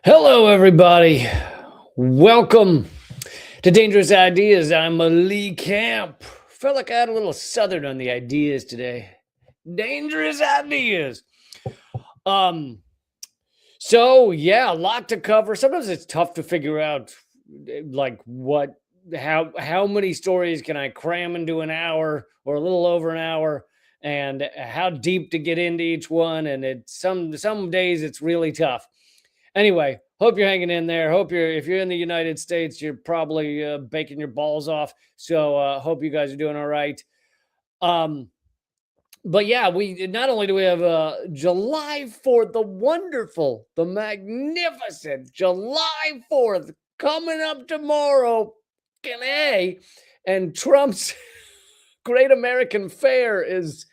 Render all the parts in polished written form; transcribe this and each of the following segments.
Hello, everybody. Welcome to Dangerous Ideas. I'm Lee Camp. Felt like I had a little southern on the ideas today. Dangerous ideas. Um. So yeah, a lot to cover. Sometimes it's tough to figure out, how many stories can I cram into an hour or a little over an hour, and how deep to get into each one. And it's some days it's really tough. Anyway, hope you're hanging in there. Hope if you're in the United States, you're probably baking your balls off. So hope you guys are doing all right. Um, but yeah, we not only do we have July 4th, the wonderful, the magnificent July 4th coming up tomorrow, and Trump's Great American Fair is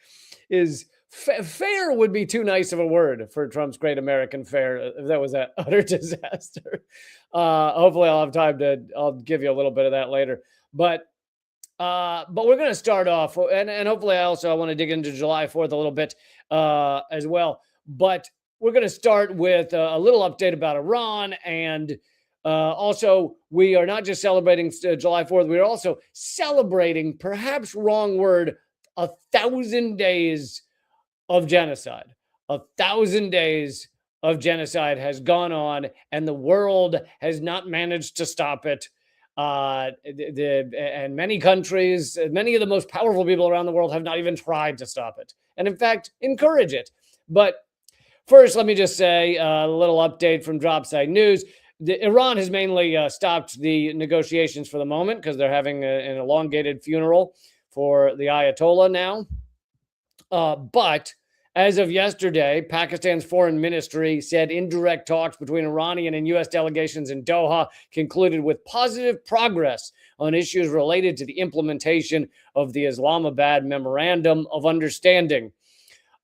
fair would be too nice of a word for Trump's Great American Fair if that was an utter disaster. Hopefully, I'll give you a little bit of that later. But we're going to start off, and hopefully, I want to dig into July 4th a little bit as well. But we're going to start with a little update about Iran, and also we are not just celebrating July 4th; we are also celebrating, perhaps wrong word, 1,000 days of genocide. 1,000 days of genocide has gone on, and the world has not managed to stop it. And many countries, many of the most powerful people around the world have not even tried to stop it, and in fact, encourage it. But first, let me just say a little update from Dropside News. Iran has mainly stopped the negotiations for the moment because they're having an elongated funeral for the Ayatollah now. But as of yesterday, Pakistan's foreign ministry said indirect talks between Iranian and U.S. delegations in Doha concluded with positive progress on issues related to the implementation of the Islamabad Memorandum of Understanding.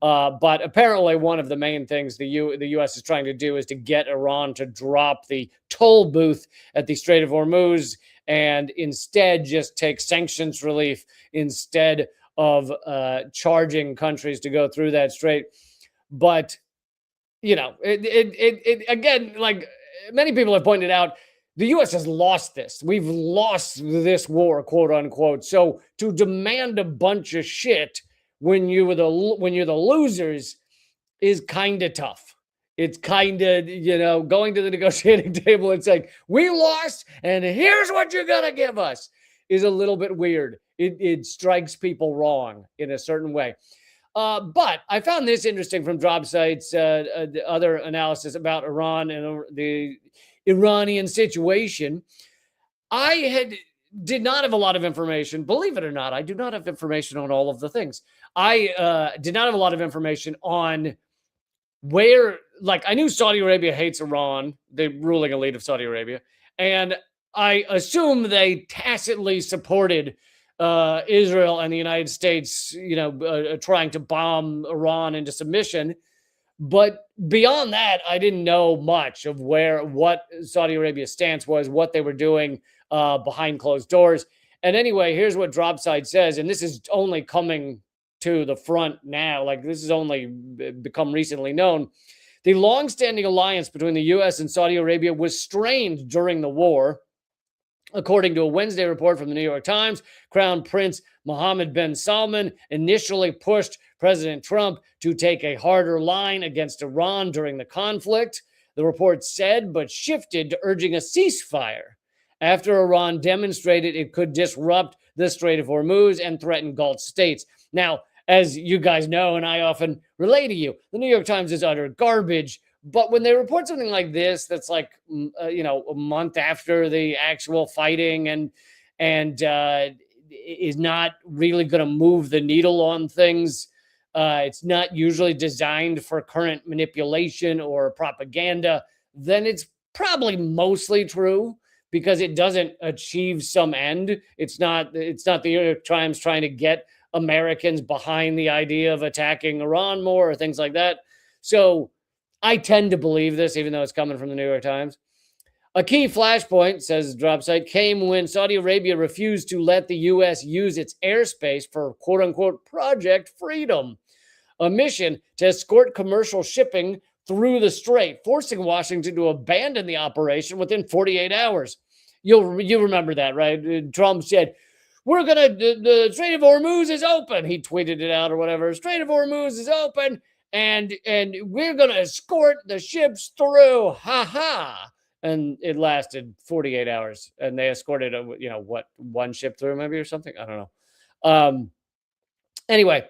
But apparently, one of the main things the U.S. is trying to do is to get Iran to drop the toll booth at the Strait of Hormuz and instead just take sanctions relief instead of charging countries to go through that strait. But again, like many people have pointed out, the U.S. has lost this. We've lost this war, quote unquote. So to demand a bunch of shit when you're the losers is kind of tough. It's kind of going to the negotiating table and saying we lost, and here's what you're gonna give us is a little bit weird. It strikes people wrong in a certain way. But I found this interesting from Dropsite's other analysis about Iran and the Iranian situation. Did not have a lot of information. Believe it or not, I do not have information on all of the things. I did not have a lot of information on where, like, I knew Saudi Arabia hates Iran, the ruling elite of Saudi Arabia, and I assume they tacitly supported Israel and the United States, trying to bomb Iran into submission. But beyond that, I didn't know much of what Saudi Arabia's stance was, what they were doing behind closed doors. And anyway, here's what Dropside says, and this is only coming to the front now. Like, this has only become recently known. The long-standing alliance between the U.S. and Saudi Arabia was strained during the war. According to a Wednesday report from the New York Times, Crown Prince Mohammed bin Salman initially pushed President Trump to take a harder line against Iran during the conflict, the report said, but shifted to urging a ceasefire after Iran demonstrated it could disrupt the Strait of Hormuz and threaten Gulf states. Now, as you guys know, and I often relay to you, the New York Times is utter garbage. But when they report something like this, that's like, a month after the actual fighting and is not really going to move the needle on things, it's not usually designed for current manipulation or propaganda, then it's probably mostly true because it doesn't achieve some end. It's not the New York Times trying to get Americans behind the idea of attacking Iran more or things like that. So I tend to believe this, even though it's coming from the New York Times. A key flashpoint, says Dropsite, came when Saudi Arabia refused to let the U.S. use its airspace for quote-unquote Project Freedom, a mission to escort commercial shipping through the strait, forcing Washington to abandon the operation within 48 hours. You remember that, right? Trump said, "We're gonna the Strait of Hormuz is open." He tweeted it out or whatever. Strait of Hormuz is open, and we're gonna escort the ships through. Ha ha! And it lasted 48 hours, and they escorted one ship through maybe or something. I don't know. Anyway,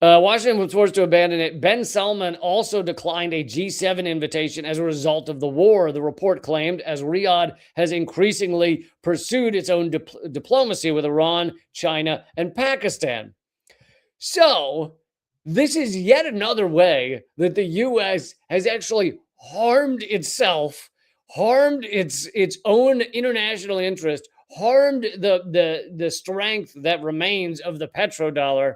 Washington was forced to abandon it. Ben Salman also declined a G7 invitation as a result of the war, the report claimed, as Riyadh has increasingly pursued its own diplomacy with Iran, China, and Pakistan. So, this is yet another way that the U.S. has actually harmed itself, harmed its own international interest, harmed the strength that remains of the petrodollar,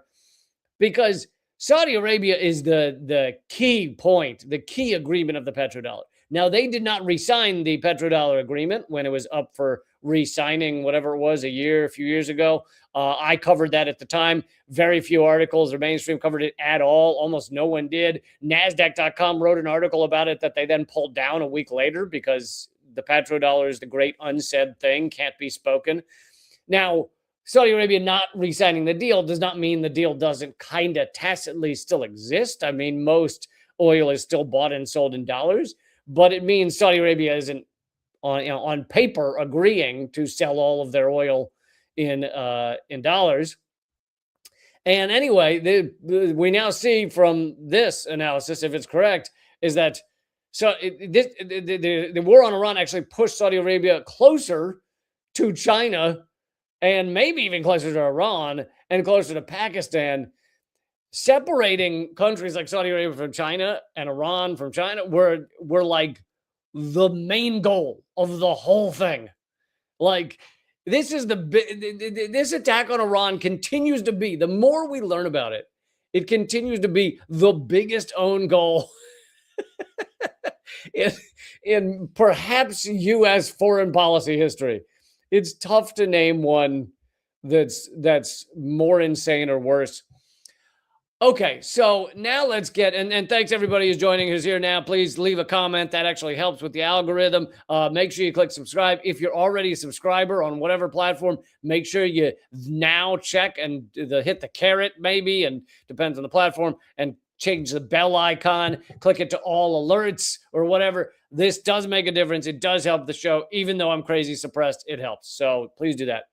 because Saudi Arabia is the key point, the key agreement of the petrodollar. Now, they did not re-sign the petrodollar agreement when it was up for re-signing, whatever it was, a few years ago. I covered that at the time. Very few articles or mainstream covered it at all. Almost no one did. NASDAQ.com wrote an article about it that they then pulled down a week later because the petrodollar is the great unsaid thing, can't be spoken. Now, Saudi Arabia not re-signing the deal does not mean the deal doesn't kind of tacitly still exist. I mean, most oil is still bought and sold in dollars, but it means Saudi Arabia isn't on paper agreeing to sell all of their oil in dollars. And anyway, we now see from this analysis, if it's correct, is that the war on Iran actually pushed Saudi Arabia closer to China and maybe even closer to Iran and closer to Pakistan. Separating countries like Saudi Arabia from China and Iran from China were like the main goal of the whole thing. Like, this attack on Iran continues to be, the more we learn about it, it continues to be the biggest own goal in perhaps U.S. foreign policy history. It's tough to name one that's more insane or worse. Okay, so now let's get, and thanks everybody who's joining, who's here now. Please leave a comment. That actually helps with the algorithm. Make sure you click subscribe. If you're already a subscriber on whatever platform, make sure you now check and hit the caret maybe, and depends on the platform, and change the bell icon, click it to all alerts or whatever. This does make a difference. It does help the show. Even though I'm crazy suppressed, it helps. So please do that.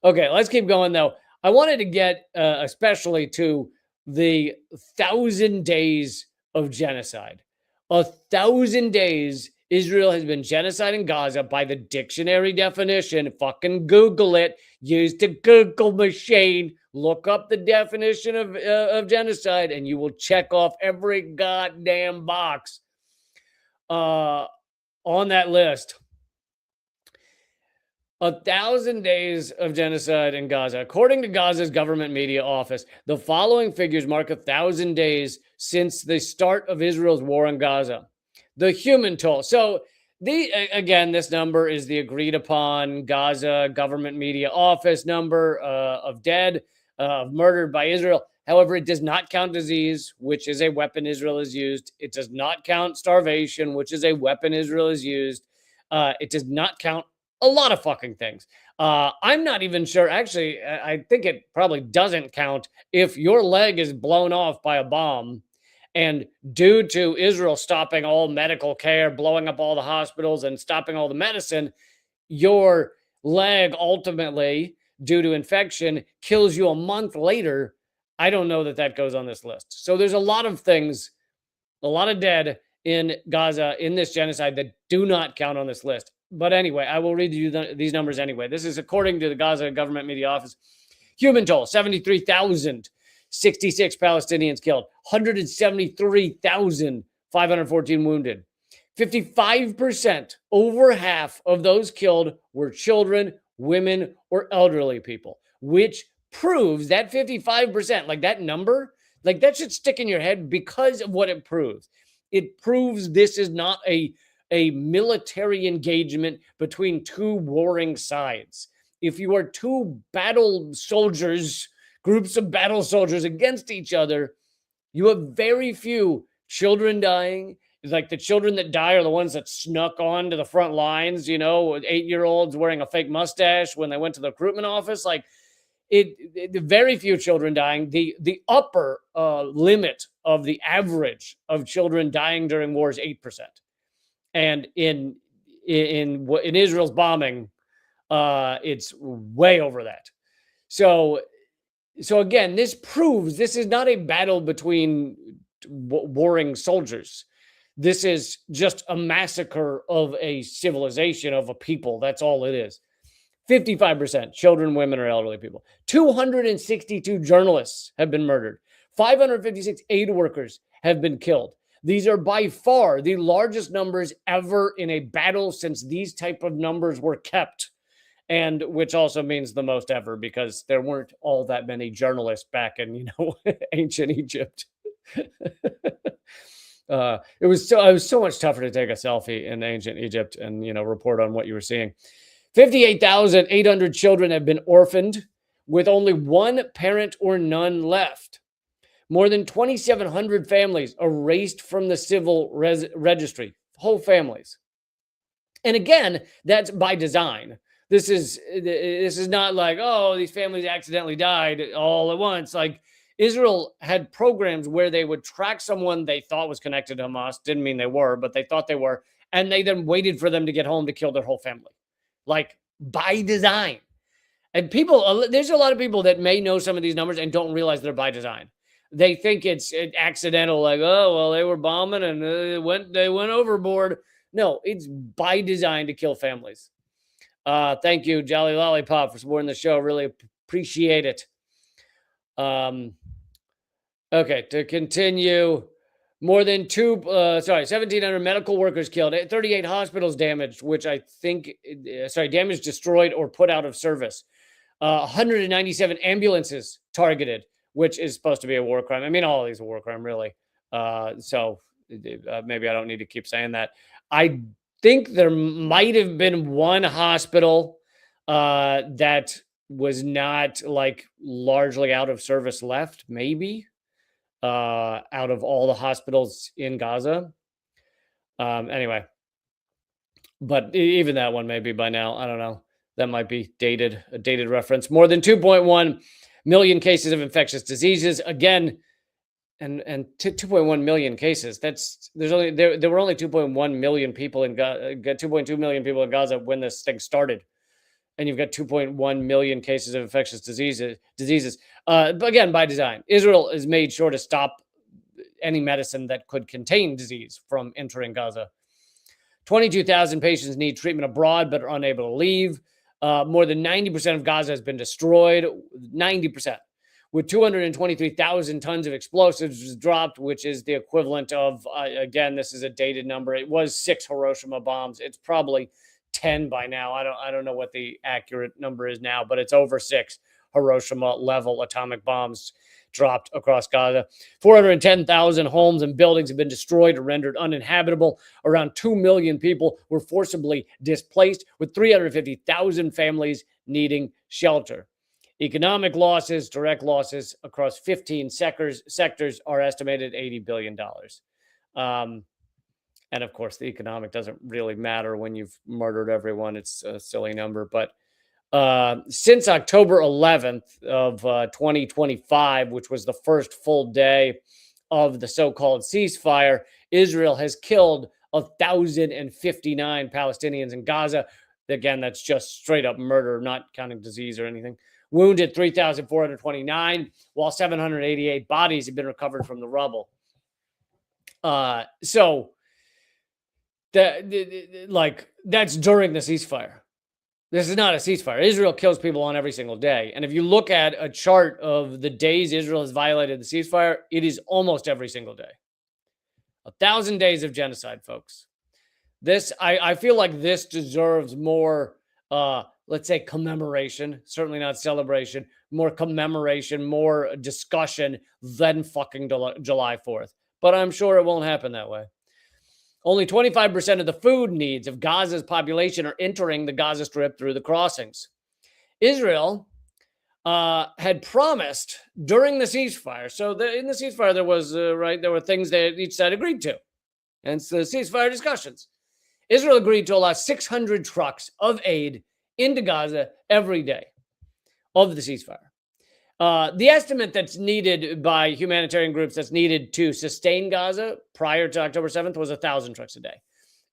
Okay, let's keep going though. I wanted to get especially to the 1,000 days of genocide. 1,000 days Israel has been genociding Gaza by the dictionary definition. Fucking Google it. Use the Google machine. Look up the definition of genocide, and you will check off every goddamn box on that list. 1,000 days of genocide in Gaza. According to Gaza's government media office, the following figures mark 1,000 days since the start of Israel's war in Gaza. The human toll. So, this number is the agreed upon Gaza government media office number of dead, murdered by Israel. However, it does not count disease, which is a weapon Israel has used. It does not count starvation, which is a weapon Israel has used. It does not count a lot of fucking things. I'm not even sure. Actually, I think it probably doesn't count if your leg is blown off by a bomb, and due to Israel stopping all medical care, blowing up all the hospitals, and stopping all the medicine, your leg ultimately, due to infection, kills you a month later. I don't know that goes on this list. So there's a lot of things, a lot of dead in Gaza in this genocide that do not count on this list. But anyway, I will read you these numbers anyway. This is according to the Gaza government media office. Human toll, 73,066 Palestinians killed, 173,514 wounded. 55%, over half of those killed were children, women, or elderly people, which proves that 55%, like that number, like that should stick in your head because of what it proves. It proves this is not a military engagement between two warring sides. If you are two battle soldiers, groups of battle soldiers against each other, you have very few children dying. It's like the children that die are the ones that snuck on to the front lines, 8-year-olds wearing a fake mustache when they went to the recruitment office. Like very few children dying. The upper limit of the average of children dying during war is 8%. And in Israel's bombing, it's way over that. So again, this proves this is not a battle between warring soldiers. This is just a massacre of a civilization, of a people. That's all it is. 55% children, women, or elderly people. 262 journalists have been murdered. 556 aid workers have been killed. These are by far the largest numbers ever in a battle since these type of numbers were kept. And which also means the most ever, because there weren't all that many journalists back in, ancient Egypt. It was so much tougher to take a selfie in ancient Egypt and, report on what you were seeing. 58,800 children have been orphaned, with only one parent or none left. More than 2,700 families erased from the civil registry, whole families. And again, that's by design. This is not like, oh, these families accidentally died all at once. Like, Israel had programs where they would track someone they thought was connected to Hamas. Didn't mean they were, but they thought they were. And they then waited for them to get home to kill their whole family. Like, by design. And there's a lot of people that may know some of these numbers and don't realize they're by design. They think it's accidental, like, oh, well, they were bombing and they went overboard. No, it's by design to kill families. Thank you, Jolly Lollipop, for supporting the show. Really appreciate it. Okay, to continue, more than 1,700 medical workers killed, 38 hospitals damaged, which I think, damaged, destroyed, or put out of service. 197 ambulances targeted, which is supposed to be a war crime. I mean, all of these are war crime, really. So maybe I don't need to keep saying that. I think there might have been one hospital that was not like largely out of service left, maybe, out of all the hospitals in Gaza. Anyway, but even that one may be by now. I don't know. That might be a dated reference. More than 2.1 million cases of infectious diseases. Again, and 2.1 million cases. There were only 2.1 million people in Gaza, 2.2 million people in Gaza when this thing started, and you've got 2.1 million cases of infectious diseases. But again, by design, Israel has made sure to stop any medicine that could contain disease from entering Gaza. 22,000 patients need treatment abroad but are unable to leave. More than 90% of Gaza has been destroyed. 90%. With 223,000 tons of explosives dropped, which is the equivalent of, again, this is a dated number. It was 6 Hiroshima bombs. It's probably 10 by now. I don't know what the accurate number is now, but it's over 6 Hiroshima level atomic bombs dropped across Gaza. 410,000 homes and buildings have been destroyed or rendered uninhabitable. Around 2 million people were forcibly displaced, with 350,000 families needing shelter. Economic losses, direct losses across 15 sectors are estimated $80 billion. And of course, the economic doesn't really matter when you've murdered everyone. It's a silly number. But since October 11th of 2025, which was the first full day of the so-called ceasefire, Israel has killed 1,059 Palestinians in Gaza. Again, that's just straight up murder, not counting disease or anything. Wounded 3,429, while 788 bodies have been recovered from the rubble. So that's during the ceasefire. This is not a ceasefire. Israel kills people on every single day. And if you look at a chart of the days Israel has violated the ceasefire, it is almost every single day. 1,000 days of genocide, folks. I feel like this deserves more, let's say, commemoration. Certainly not celebration. More commemoration, more discussion than fucking July 4th. But I'm sure it won't happen that way. Only 25% of the food needs of Gaza's population are entering the Gaza Strip through the crossings. Israel had promised during the ceasefire. So in the ceasefire, there was there were things that each side agreed to, and it's the ceasefire discussions. Israel agreed to allow 600 trucks of aid into Gaza every day of the ceasefire. The estimate that's needed by humanitarian groups that's needed to sustain Gaza prior to October 7th was 1,000 trucks a day.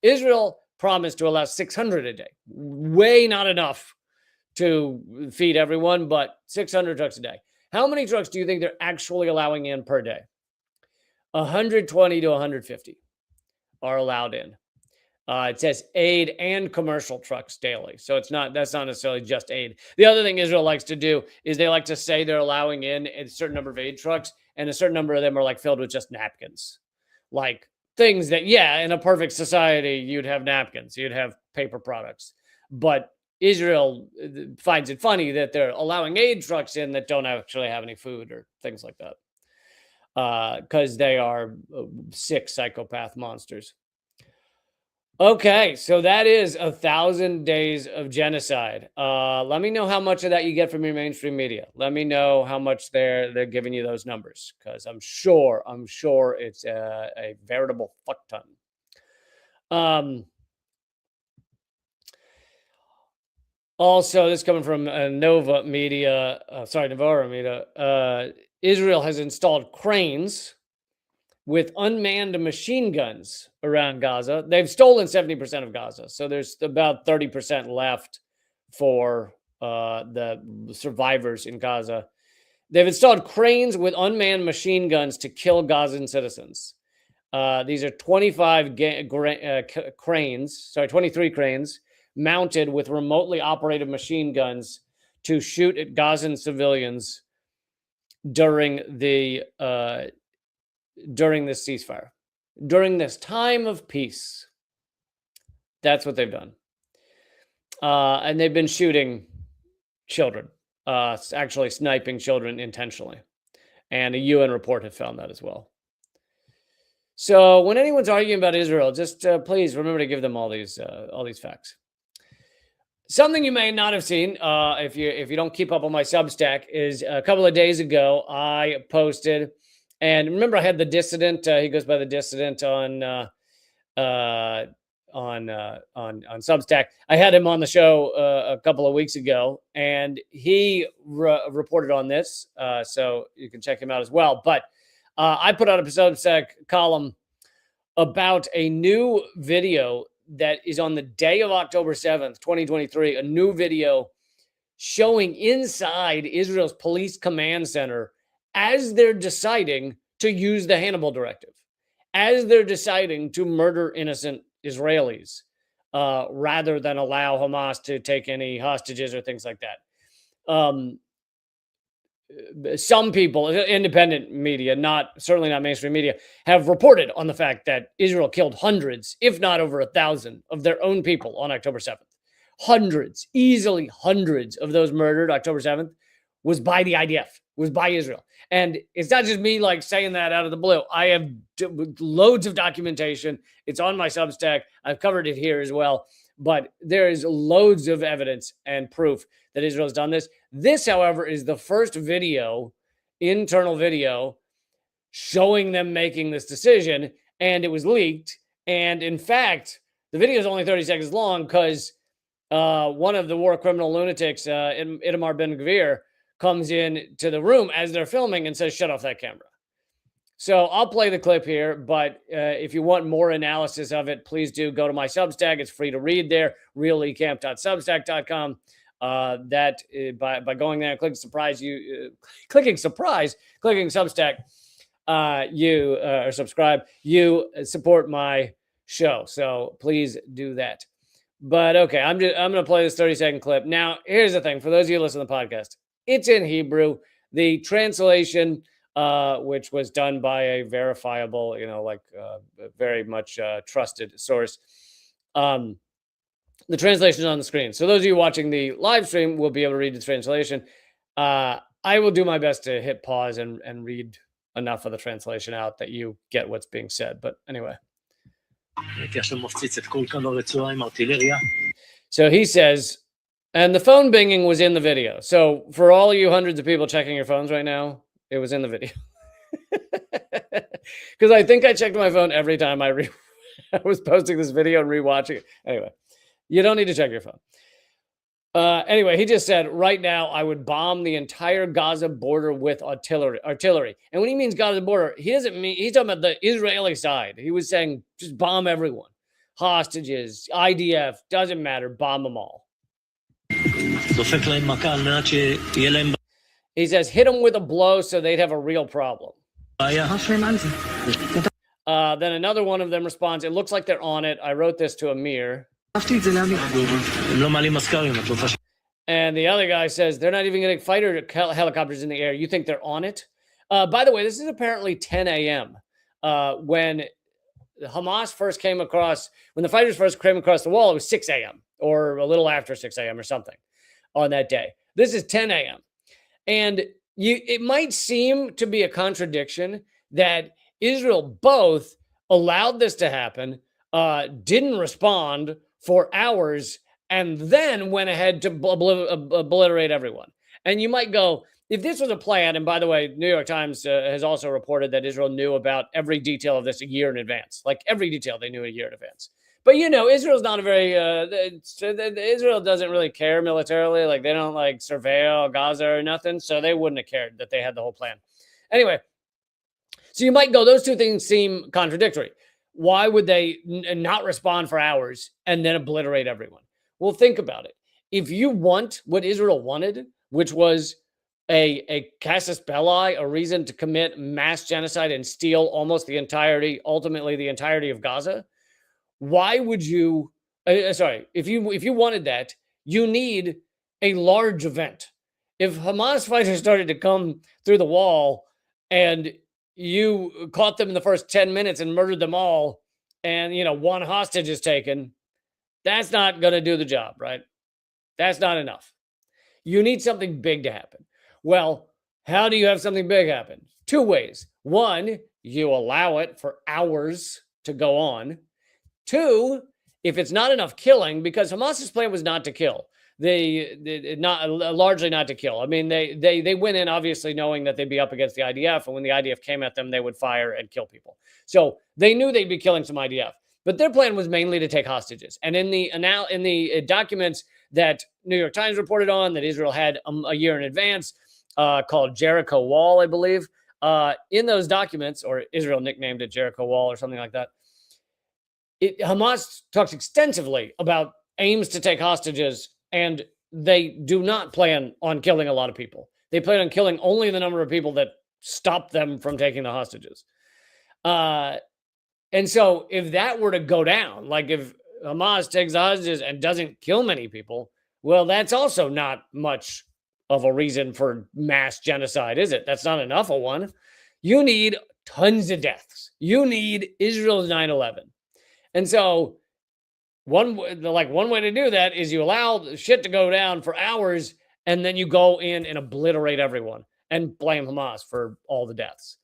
Israel promised to allow 600 a day. Way not enough to feed everyone, but 600 trucks a day. How many trucks do you think they're actually allowing in per day? 120 to 150 are allowed in. It says aid and commercial trucks daily. So that's not necessarily just aid. The other thing Israel likes to do is they like to say they're allowing in a certain number of aid trucks, and a certain number of them are like filled with just napkins. Like things that, yeah, in a perfect society, you'd have napkins, you'd have paper products. But Israel finds it funny that they're allowing aid trucks in that don't actually have any food or things like that. Because they are sick psychopath monsters. Okay, so that is 1,000 days of genocide. Let me know how much of that you get from your mainstream media. Let me know how much they're giving you those numbers, because I'm sure it's a veritable fuck ton. Also, this coming from Novara Media. Israel has installed cranes with unmanned machine guns around Gaza. They've stolen 70% of Gaza. So there's about 30% left for the survivors in Gaza. They've installed cranes with unmanned machine guns to kill Gazan citizens. These are 23 cranes mounted with remotely operated machine guns to shoot at Gazan civilians during this ceasefire, during this time of peace. That's what they've done. And they've been shooting children, actually sniping children intentionally. And a UN report had found that as well. So when anyone's arguing about Israel, just please remember to give them all these facts. Something you may not have seen, if you don't keep up on my Substack, is a couple of days ago I posted. And remember, I had the dissident. He goes by the dissident on Substack. I had him on the show a couple of weeks ago, and he reported on this. So you can check him out as well. But I put out a Substack column about a new video that is on the day of October 7th, 2023. A new video showing inside Israel's police command center as they're deciding to use the Hannibal Directive, as they're deciding to murder innocent Israelis, rather than allow Hamas to take any hostages or things like that. Some people, independent media, certainly not mainstream media, have reported on the fact that Israel killed hundreds, if not over 1,000, of their own people on October 7th. Hundreds, easily hundreds of those murdered October 7th was by the IDF, was by Israel. And it's not just me like saying that out of the blue. I have loads of documentation. It's on my Substack. I've covered it here as well. But there is loads of evidence and proof that Israel's done this. This, however, is the first internal video, showing them making this decision. And it was leaked. And in fact, the video is only 30 seconds long because one of the war criminal lunatics, Itamar Ben-Gvir, comes in to the room as they're filming and says, "Shut off that camera." So I'll play the clip here, but if you want more analysis of it, please do go to my Substack. It's free to read there, realecamp.substack.com. By going there and clicking Substack, or subscribe, you support my show. So please do that. But okay, I'm going to play this 30-second clip. Now, here's the thing. For those of you listening to the podcast, it's in Hebrew. The translation, which was done by a verifiable, very much trusted source. The translation is on the screen. So those of you watching the live stream will be able to read the translation. I will do my best to hit pause and read enough of the translation out that you get what's being said. But anyway. So he says, And the phone binging was in the video. So for all you hundreds of people checking your phones right now, it was in the video. Because I think I checked my phone every time I was posting this video and rewatching it. Anyway, you don't need to check your phone. Anyway, he just said, right now, I would bomb the entire Gaza border with artillery. And when he means Gaza border, he doesn't mean, he's talking about the Israeli side. He was saying, just bomb everyone. Hostages, IDF, doesn't matter, bomb them all. He says, hit them with a blow so they'd have a real problem. Then another one of them responds, it looks like they're on it. I wrote this to Amir. And the other guy says, they're not even getting fighter helicopters in the air. You think they're on it? By the way, this is apparently 10 a.m. When Hamas first came across, when the fighters first came across the wall, it was 6 a.m. or a little after 6 a.m. or something on that day. This is 10 a.m. And it might seem to be a contradiction that Israel both allowed this to happen, didn't respond for hours, and then went ahead to obliterate everyone. And you might go, if this was a plan, and by the way, New York Times has also reported that Israel knew about every detail of this a year in advance. Like every detail they knew a year in advance. But, you know, Israel's not a very, Israel doesn't really care militarily. Like they don't like surveil Gaza or nothing. So they wouldn't have cared that they had the whole plan. Anyway, so you might go, those two things seem contradictory. Why would they not respond for hours and then obliterate everyone? Well, think about it. If you want what Israel wanted, which was a casus belli, a reason to commit mass genocide and steal almost the entirety, ultimately the entirety of Gaza, why would you, if you wanted that, you need a large event. If Hamas fighters started to come through the wall and you caught them in the first 10 minutes and murdered them all, and, you know, one hostage is taken, that's not going to do the job, right? That's not enough. You need something big to happen. Well, how do you have something big happen? Two ways. One, you allow it for hours to go on. Two, if it's not enough killing, because Hamas's plan was not to kill. Largely not to kill. I mean, they went in obviously knowing that they'd be up against the IDF, and when the IDF came at them, they would fire and kill people. So they knew they'd be killing some IDF, but their plan was mainly to take hostages. And in the documents that New York Times reported on, that Israel had a year in advance, called Jericho Wall, I believe, in those documents, or Israel nicknamed it Jericho Wall or something like that, Hamas talks extensively about aims to take hostages. And they do not plan on killing a lot of people. They plan on killing only the number of people that stop them from taking the hostages. And so if that were to go down, like if Hamas takes the hostages and doesn't kill many people, well, that's also not much of a reason for mass genocide, is it? That's not enough of one. You need tons of deaths. You need Israel's 9/11. And so one way to do that is you allow shit to go down for hours, and then you go in and obliterate everyone and blame Hamas for all the deaths.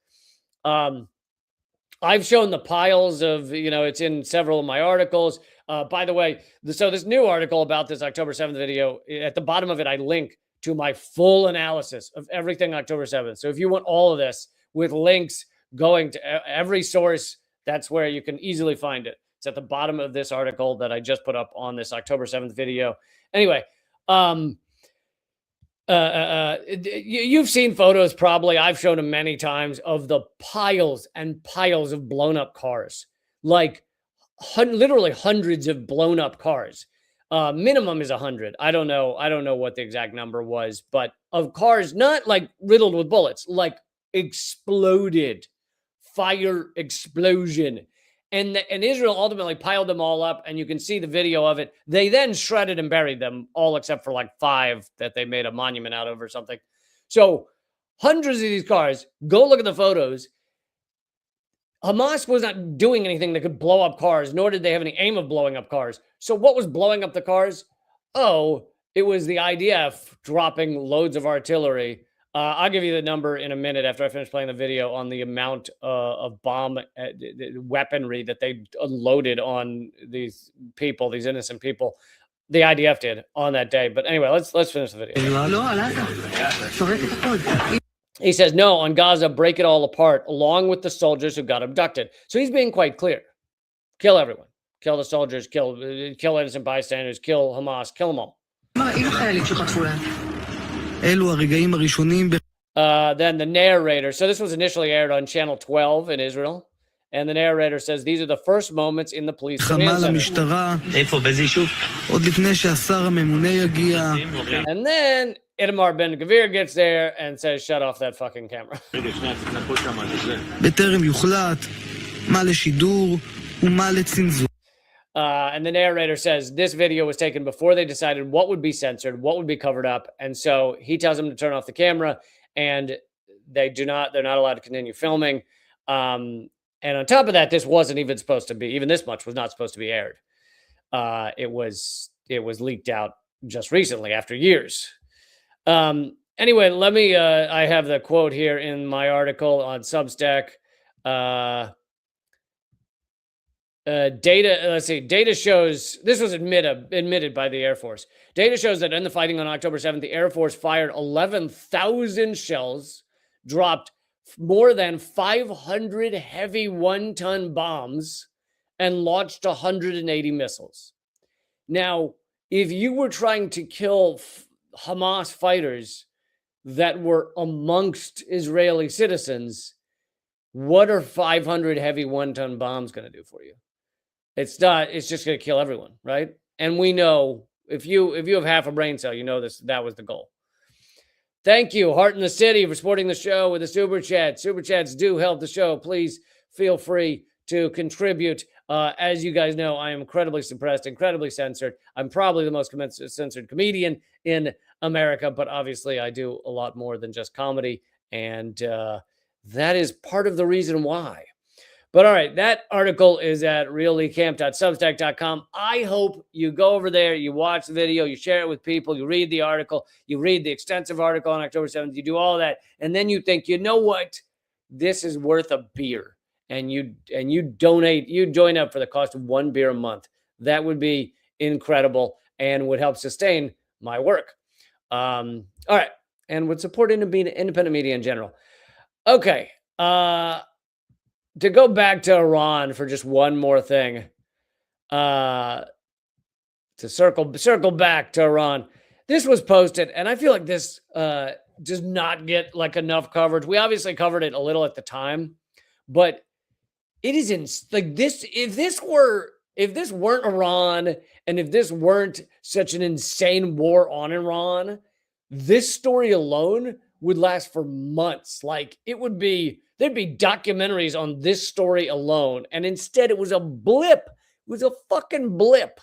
I've shown the piles of, it's in several of my articles. By the way, so this new article about this October 7th video, at the bottom of it, I link to my full analysis of everything October 7th. So if you want all of this with links going to every source, that's where you can easily find it. It's at the bottom of this article that I just put up on this October 7th video. Anyway, you've seen photos probably. I've shown them many times of the piles and piles of blown up cars, like literally hundreds of blown up cars. Minimum is 100. I don't know what the exact number was, but of cars, not like riddled with bullets, like exploded, fire explosion. And Israel ultimately piled them all up, and you can see the video of it. They then shredded and buried them all except for like 5 that they made a monument out of or something. So hundreds of these cars, go look at the photos. Hamas was not doing anything that could blow up cars, nor did they have any aim of blowing up cars. So what was blowing up the cars? Oh, it was the IDF dropping loads of artillery. I'll give you the number in a minute after I finish playing the video on the amount of bomb weaponry that they unloaded on these people, these innocent people. The IDF did on that day. But anyway, let's finish the video. He says, no, on Gaza, break it all apart, along with the soldiers who got abducted. So he's being quite clear. Kill everyone. Kill the soldiers, kill innocent bystanders, kill Hamas, kill them all. Then the narrator, so this was initially aired on Channel 12 in Israel, and the narrator says, these are the first moments in the police command center. And then Itamar Ben-Gvir gets there and says, shut off that fucking camera. And the narrator says this video was taken before they decided what would be censored, what would be covered up. And so he tells them to turn off the camera, and they're not allowed to continue filming. And on top of that, this wasn't even supposed to be, even this much was not supposed to be aired. It was leaked out just recently after years. Anyway, let me, I have the quote here in my article on Substack. Data shows, this was admitted by the Air Force. Data shows that in the fighting on October 7th, the Air Force fired 11,000 shells, dropped more than 500 heavy one-ton bombs, and launched 180 missiles. Now, if you were trying to kill Hamas fighters that were amongst Israeli citizens, what are 500 heavy one-ton bombs going to do for you? It's just going to kill everyone, right? And we know, if you have half a brain cell, you know that was the goal. Thank you, Heart in the City, for supporting the show with a super chat. Super chats do help the show. Please feel free to contribute. As you guys know, I am incredibly suppressed, incredibly censored. I'm probably the most censored comedian in America, but obviously I do a lot more than just comedy, and that is part of the reason why. But all right, that article is at reallycamp.substack.com. I hope you go over there, you watch the video, you share it with people, you read the article, you read the extensive article on October 7th, you do all that, and then you think, you know what? This is worth a beer. And you donate, you join up for the cost of one beer a month. That would be incredible and would help sustain my work. All right. And would support independent media in general. Okay. To go back to Iran for just one more thing, to circle back to Iran, this was posted, and I feel like this does not get like enough coverage. We obviously covered it a little at the time, but it is like this. If this weren't Iran, and if this weren't such an insane war on Iran, this story alone would last for months. Like there'd be documentaries on this story alone. And instead it was a blip. It was a fucking blip.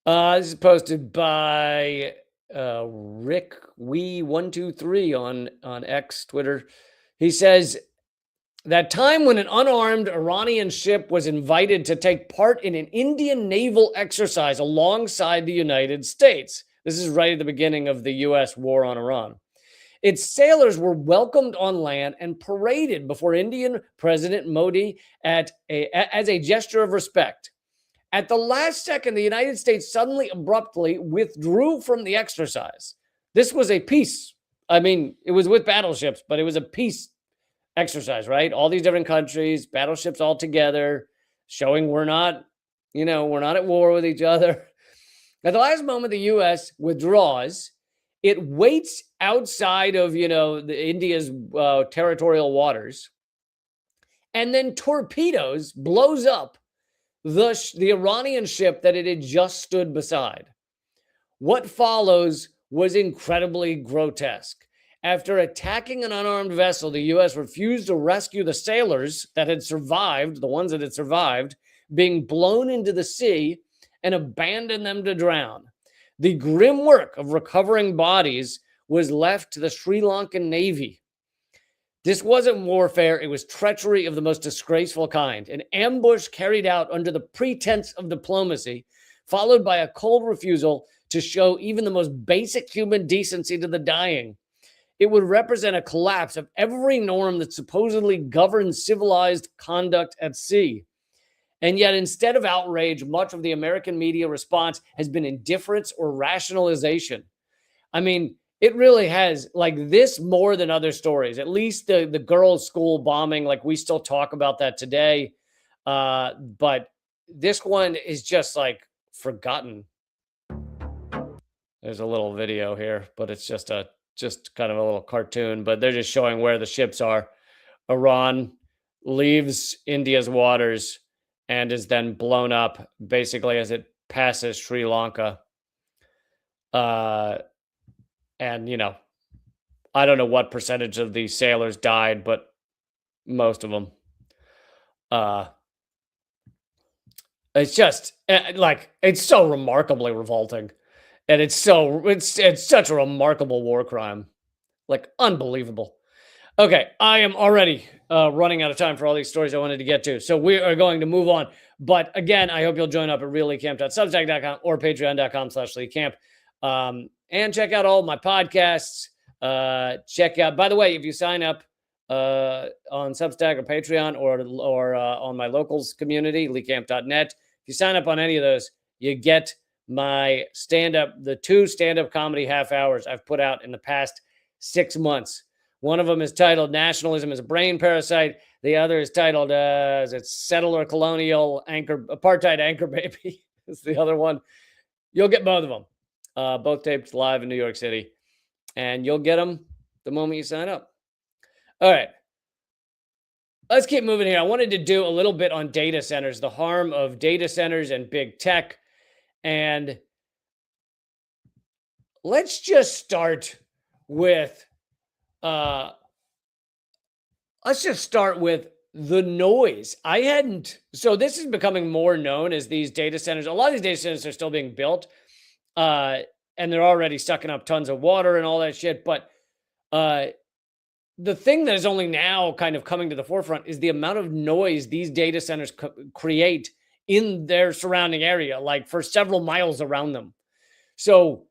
This is posted by Rick Wee123 on X, Twitter. He says, that time when an unarmed Iranian ship was invited to take part in an Indian naval exercise alongside the United States. This is right at the beginning of the U.S. war on Iran. Its sailors were welcomed on land and paraded before Indian President Modi as a gesture of respect. At the last second, the United States suddenly abruptly withdrew from the exercise. This was a peace. I mean, it was with battleships, but it was a peace exercise, right? All these different countries, battleships all together, showing we're not at war with each other. At the last moment, the U.S. withdraws. It waits outside of, the India's territorial waters, and then blows up the Iranian ship that it had just stood beside. What follows was incredibly grotesque. After attacking an unarmed vessel, the U.S. refused to rescue the sailors that had survived, the ones that had survived, being blown into the sea, and abandoned them to drown. The grim work of recovering bodies was left to the Sri Lankan Navy. This wasn't warfare, it was treachery of the most disgraceful kind, an ambush carried out under the pretense of diplomacy, followed by a cold refusal to show even the most basic human decency to the dying. It would represent a collapse of every norm that supposedly governs civilized conduct at sea. And yet, instead of outrage, much of the American media response has been indifference or rationalization. I mean, it really has, like, this more than other stories. At least the girls' school bombing, like, we still talk about that today. But this one is just like forgotten. There's a little video here, but it's just kind of a little cartoon, but they're just showing where the ships are. Iran leaves India's waters and is then blown up basically as it passes Sri Lanka. And I don't know what percentage of the sailors died, but most of them. It's just like, it's so remarkably revolting, and it's such a remarkable war crime, like unbelievable. Okay, I am already running out of time for all these stories I wanted to get to, so we are going to move on. But again, I hope you'll join up at reallycamp.substack.com or patreon.com/leecamp, and check out all my podcasts. Check out, by the way, if you sign up on Substack or Patreon or on my locals community, leecamp.net, if you sign up on any of those, you get my the 2 stand-up comedy half hours I've put out in the past 6 months. One of them is titled Nationalism is a Brain Parasite. The other is titled it's Settler Colonial Apartheid Anchor Baby. It's the other one. You'll get both of them. Both taped live in New York City. And you'll get them the moment you sign up. All right. Let's keep moving here. I wanted to do a little bit on data centers, the harm of data centers and big tech. And let's just start with the noise. So this is becoming more known as these data centers. A lot of these data centers are still being built, and they're already sucking up tons of water and all that shit. But the thing that is only now kind of coming to the forefront is the amount of noise these data centers create in their surrounding area, like for several miles around them. So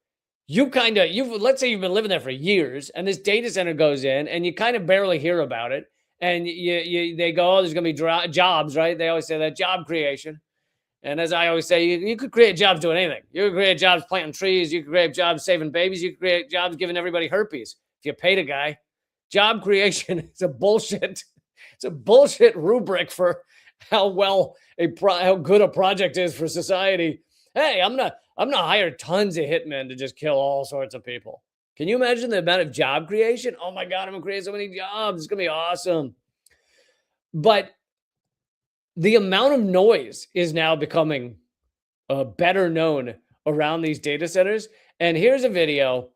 let's say you've been living there for years, and this data center goes in, and you kind of barely hear about it. And they go, oh, there's going to be jobs, right? They always say that, job creation. And as I always say, you could create jobs doing anything. You could create jobs planting trees. You could create jobs saving babies. You could create jobs giving everybody herpes if you paid a guy. Job creation is a bullshit. It's a bullshit rubric for how good a project is for society. Hey, I'm not hire tons of hitmen to just kill all sorts of people. Can you imagine the amount of job creation? Oh my God, I'm gonna create so many jobs. It's gonna be awesome. But the amount of noise is now becoming better known around these data centers. And here's a video.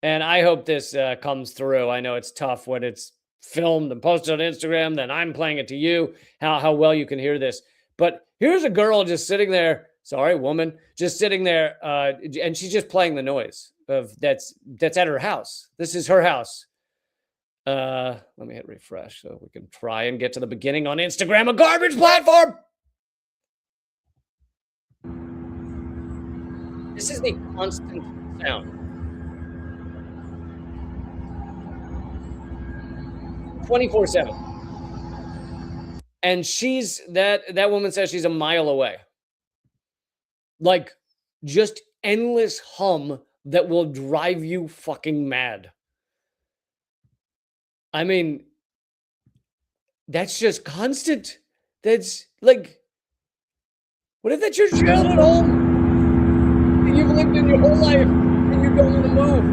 And I hope this comes through. I know it's tough when it's filmed and posted on Instagram, then I'm playing it to you, how well you can hear this. But here's a girl just sitting there, woman, just sitting there, and she's just playing the noise of that's at her house. This is her house. Let me hit refresh so we can try and get to the beginning on Instagram, a garbage platform. This is the constant sound. 24/7. And that woman says she's a mile away. Like, just endless hum that will drive you fucking mad. I mean, that's just constant. That's like, what if that's your child at home that you've lived in your whole life and you don't want to move?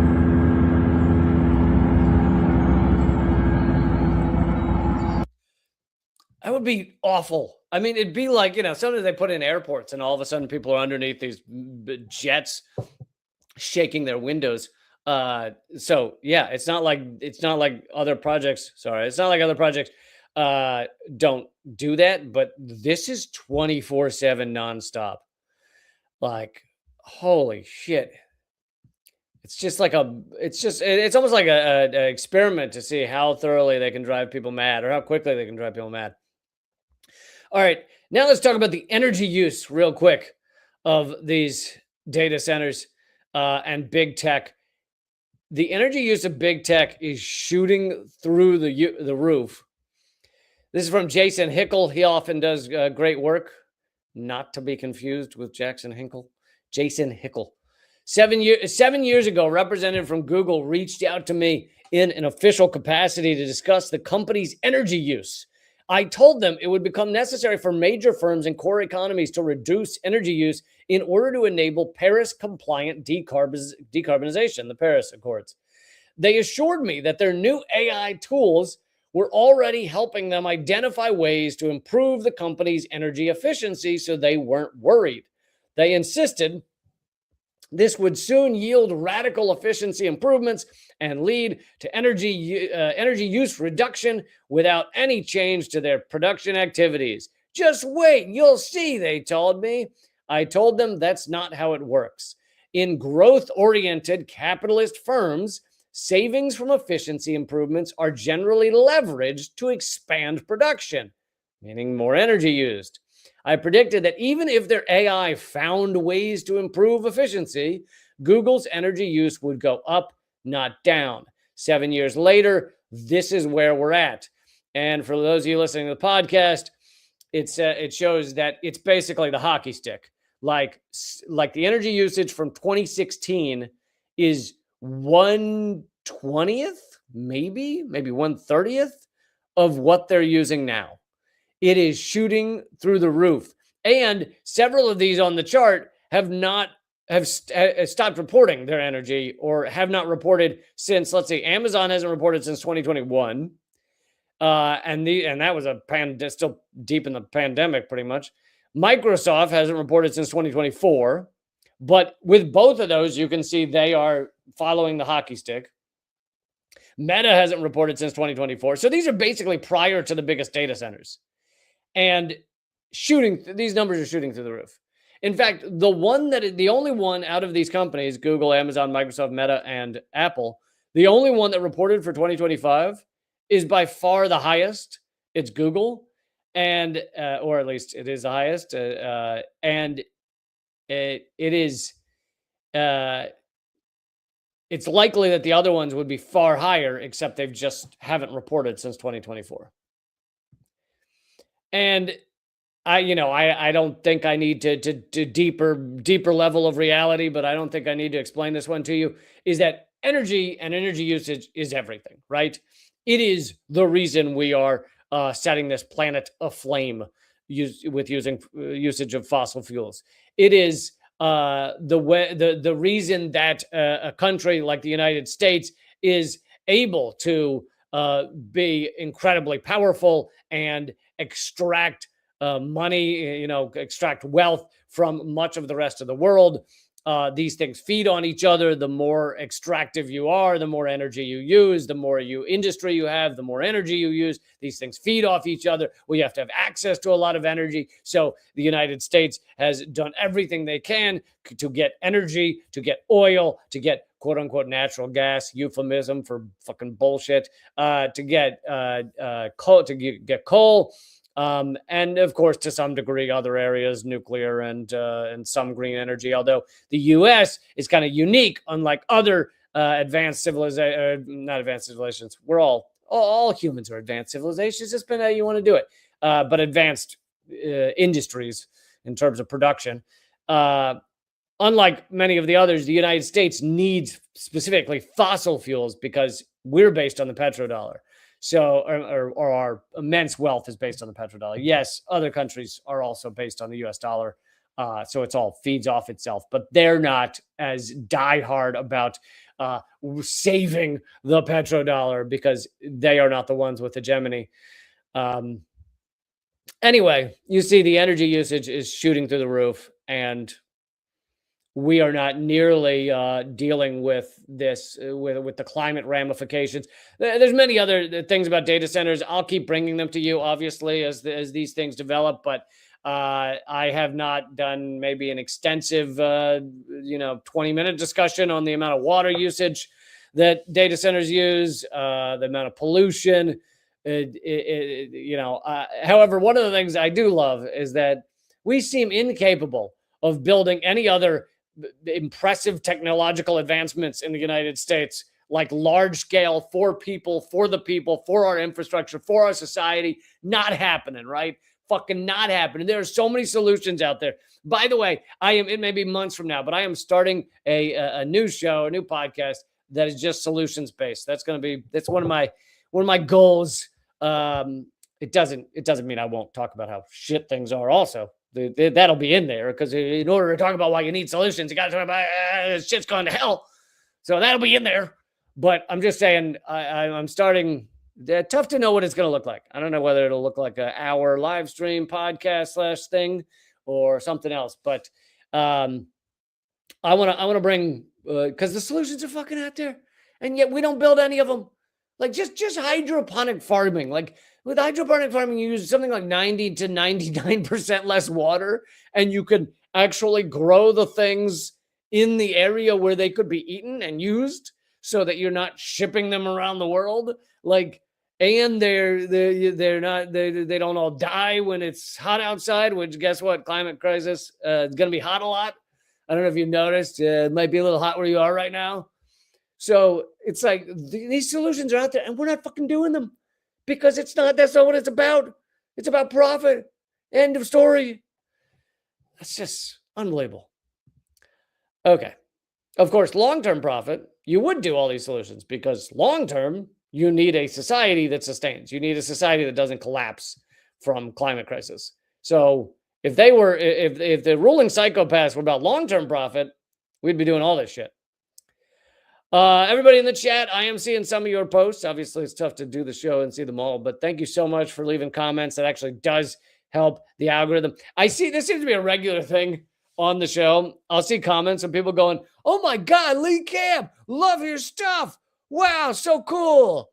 That would be awful. I mean, it'd be like, sometimes they put in airports and all of a sudden people are underneath these jets shaking their windows. So yeah, it's not like other projects. Sorry. It's not like other projects don't do that, but this is 24/7 nonstop. Like, holy shit. It's almost like an experiment to see how thoroughly they can drive people mad or how quickly they can drive people mad. All right, now let's talk about the energy use real quick of these data centers and big tech. The energy use of big tech is shooting through the roof. This is from Jason Hickel. He often does great work not to be confused with Jason Hickel. 7 years ago, a representative from Google reached out to me in an official capacity to discuss the company's energy use. I told them it would become necessary for major firms and core economies to reduce energy use in order to enable Paris-compliant decarbonization, the Paris Accords. They assured me that their new AI tools were already helping them identify ways to improve the company's energy efficiency, so they weren't worried. They insisted this would soon yield radical efficiency improvements and lead to energy use reduction without any change to their production activities. Just wait, you'll see, they told me. I told them that's not how it works. In growth-oriented capitalist firms, savings from efficiency improvements are generally leveraged to expand production, meaning more energy used. I predicted that even if their AI found ways to improve efficiency, Google's energy use would go up, not down. 7 years later, this is where we're at. And for those of you listening to the podcast, it shows that it's basically the hockey stick. Like the energy usage from 2016 is 1/20th, maybe 1/30th of what they're using now. It is shooting through the roof. And several of these on the chart have stopped reporting their energy, or have not reported since, let's see, Amazon hasn't reported since 2021. And that was still deep in the pandemic, pretty much. Microsoft hasn't reported since 2024. But with both of those, you can see they are following the hockey stick. Meta hasn't reported since 2024. So these are basically prior to the biggest data centers. And these numbers are shooting through the roof. In fact, the only one out of these companies, Google, Amazon, Microsoft, Meta, and Apple, the only one that reported for 2025 is by far the highest. It's Google, and or at least it is the highest, and it is. It's likely that the other ones would be far higher, except they've just haven't reported since 2024. And I don't think I need to deeper level of reality, but I don't think I need to explain this one to you, is that energy and energy usage is everything, right? It is the reason we are setting this planet aflame with usage of fossil fuels. It is the reason that a country like the United States is able to be incredibly powerful and extract money, extract wealth from much of the rest of the world. These things feed on each other. The more extractive you are, the more energy you use, the more industry you have, the more energy you use. These things feed off each other. We have to have access to a lot of energy. So the United States has done everything they can to get energy, to get oil, to get quote unquote natural gas, euphemism for fucking bullshit, to get coal, get coal. And of course, to some degree, other areas, nuclear and some green energy. Although the U.S. is kind of unique, unlike other advanced not advanced civilizations. We're all humans are advanced civilizations. It's been how you want to do it, but advanced industries in terms of production. Unlike many of the others, the United States needs specifically fossil fuels because we're based on the petrodollar. So, or our immense wealth is based on the petrodollar. Yes, other countries are also based on the US dollar. So it's all feeds off itself, but they're not as diehard about saving the petrodollar because they are not the ones with hegemony. Anyway, you see the energy usage is shooting through the roof, and we are not nearly dealing with this, with the climate ramifications. There's many other things about data centers. I'll keep bringing them to you, obviously, as these things develop. But I have not done maybe an extensive, 20-minute discussion on the amount of water usage that data centers use, the amount of pollution. However, one of the things I do love is that we seem incapable of building any other impressive technological advancements in the United States, like large scale for people, for the people, for our infrastructure, for our society. Not happening, right? fucking not happening. There are so many solutions out there. By the way, it may be months from now, but I am starting a new show, a new podcast that is just solutions based. That's one of my goals. It doesn't mean I won't talk about how shit things are also. That'll be in there, because in order to talk about why you need solutions, you got to talk about shit's going to hell. So that'll be in there. But I'm just saying, I'm starting. Tough to know what it's going to look like. I don't know whether it'll look like an hour live stream podcast / thing or something else. But I want to bring, because the solutions are fucking out there, and yet we don't build any of them. Like just hydroponic farming. Like with hydroponic farming, you use something like 90 to 99% less water, and you can actually grow the things in the area where they could be eaten and used, so that you're not shipping them around the world. Like, and they don't all die when it's hot outside, which, guess what? Climate crisis. It's going to be hot a lot. I don't know if you've noticed. It might be a little hot where you are right now. So it's like these solutions are out there, and we're not fucking doing them, because that's not what it's about. It's about profit. End of story. That's just unbelievable. Okay. Of course, long-term profit, you would do all these solutions, because long-term, you need a society that sustains. You need a society that doesn't collapse from climate crisis. So if the ruling psychopaths were about long-term profit, we'd be doing all this shit. Everybody in the chat, I am seeing some of your posts. Obviously, it's tough to do the show and see them all, but thank you so much for leaving comments. That actually does help the algorithm. I see this seems to be a regular thing on the show. I'll see comments of people going, "Oh my God, Lee Camp, love your stuff. Wow, so cool."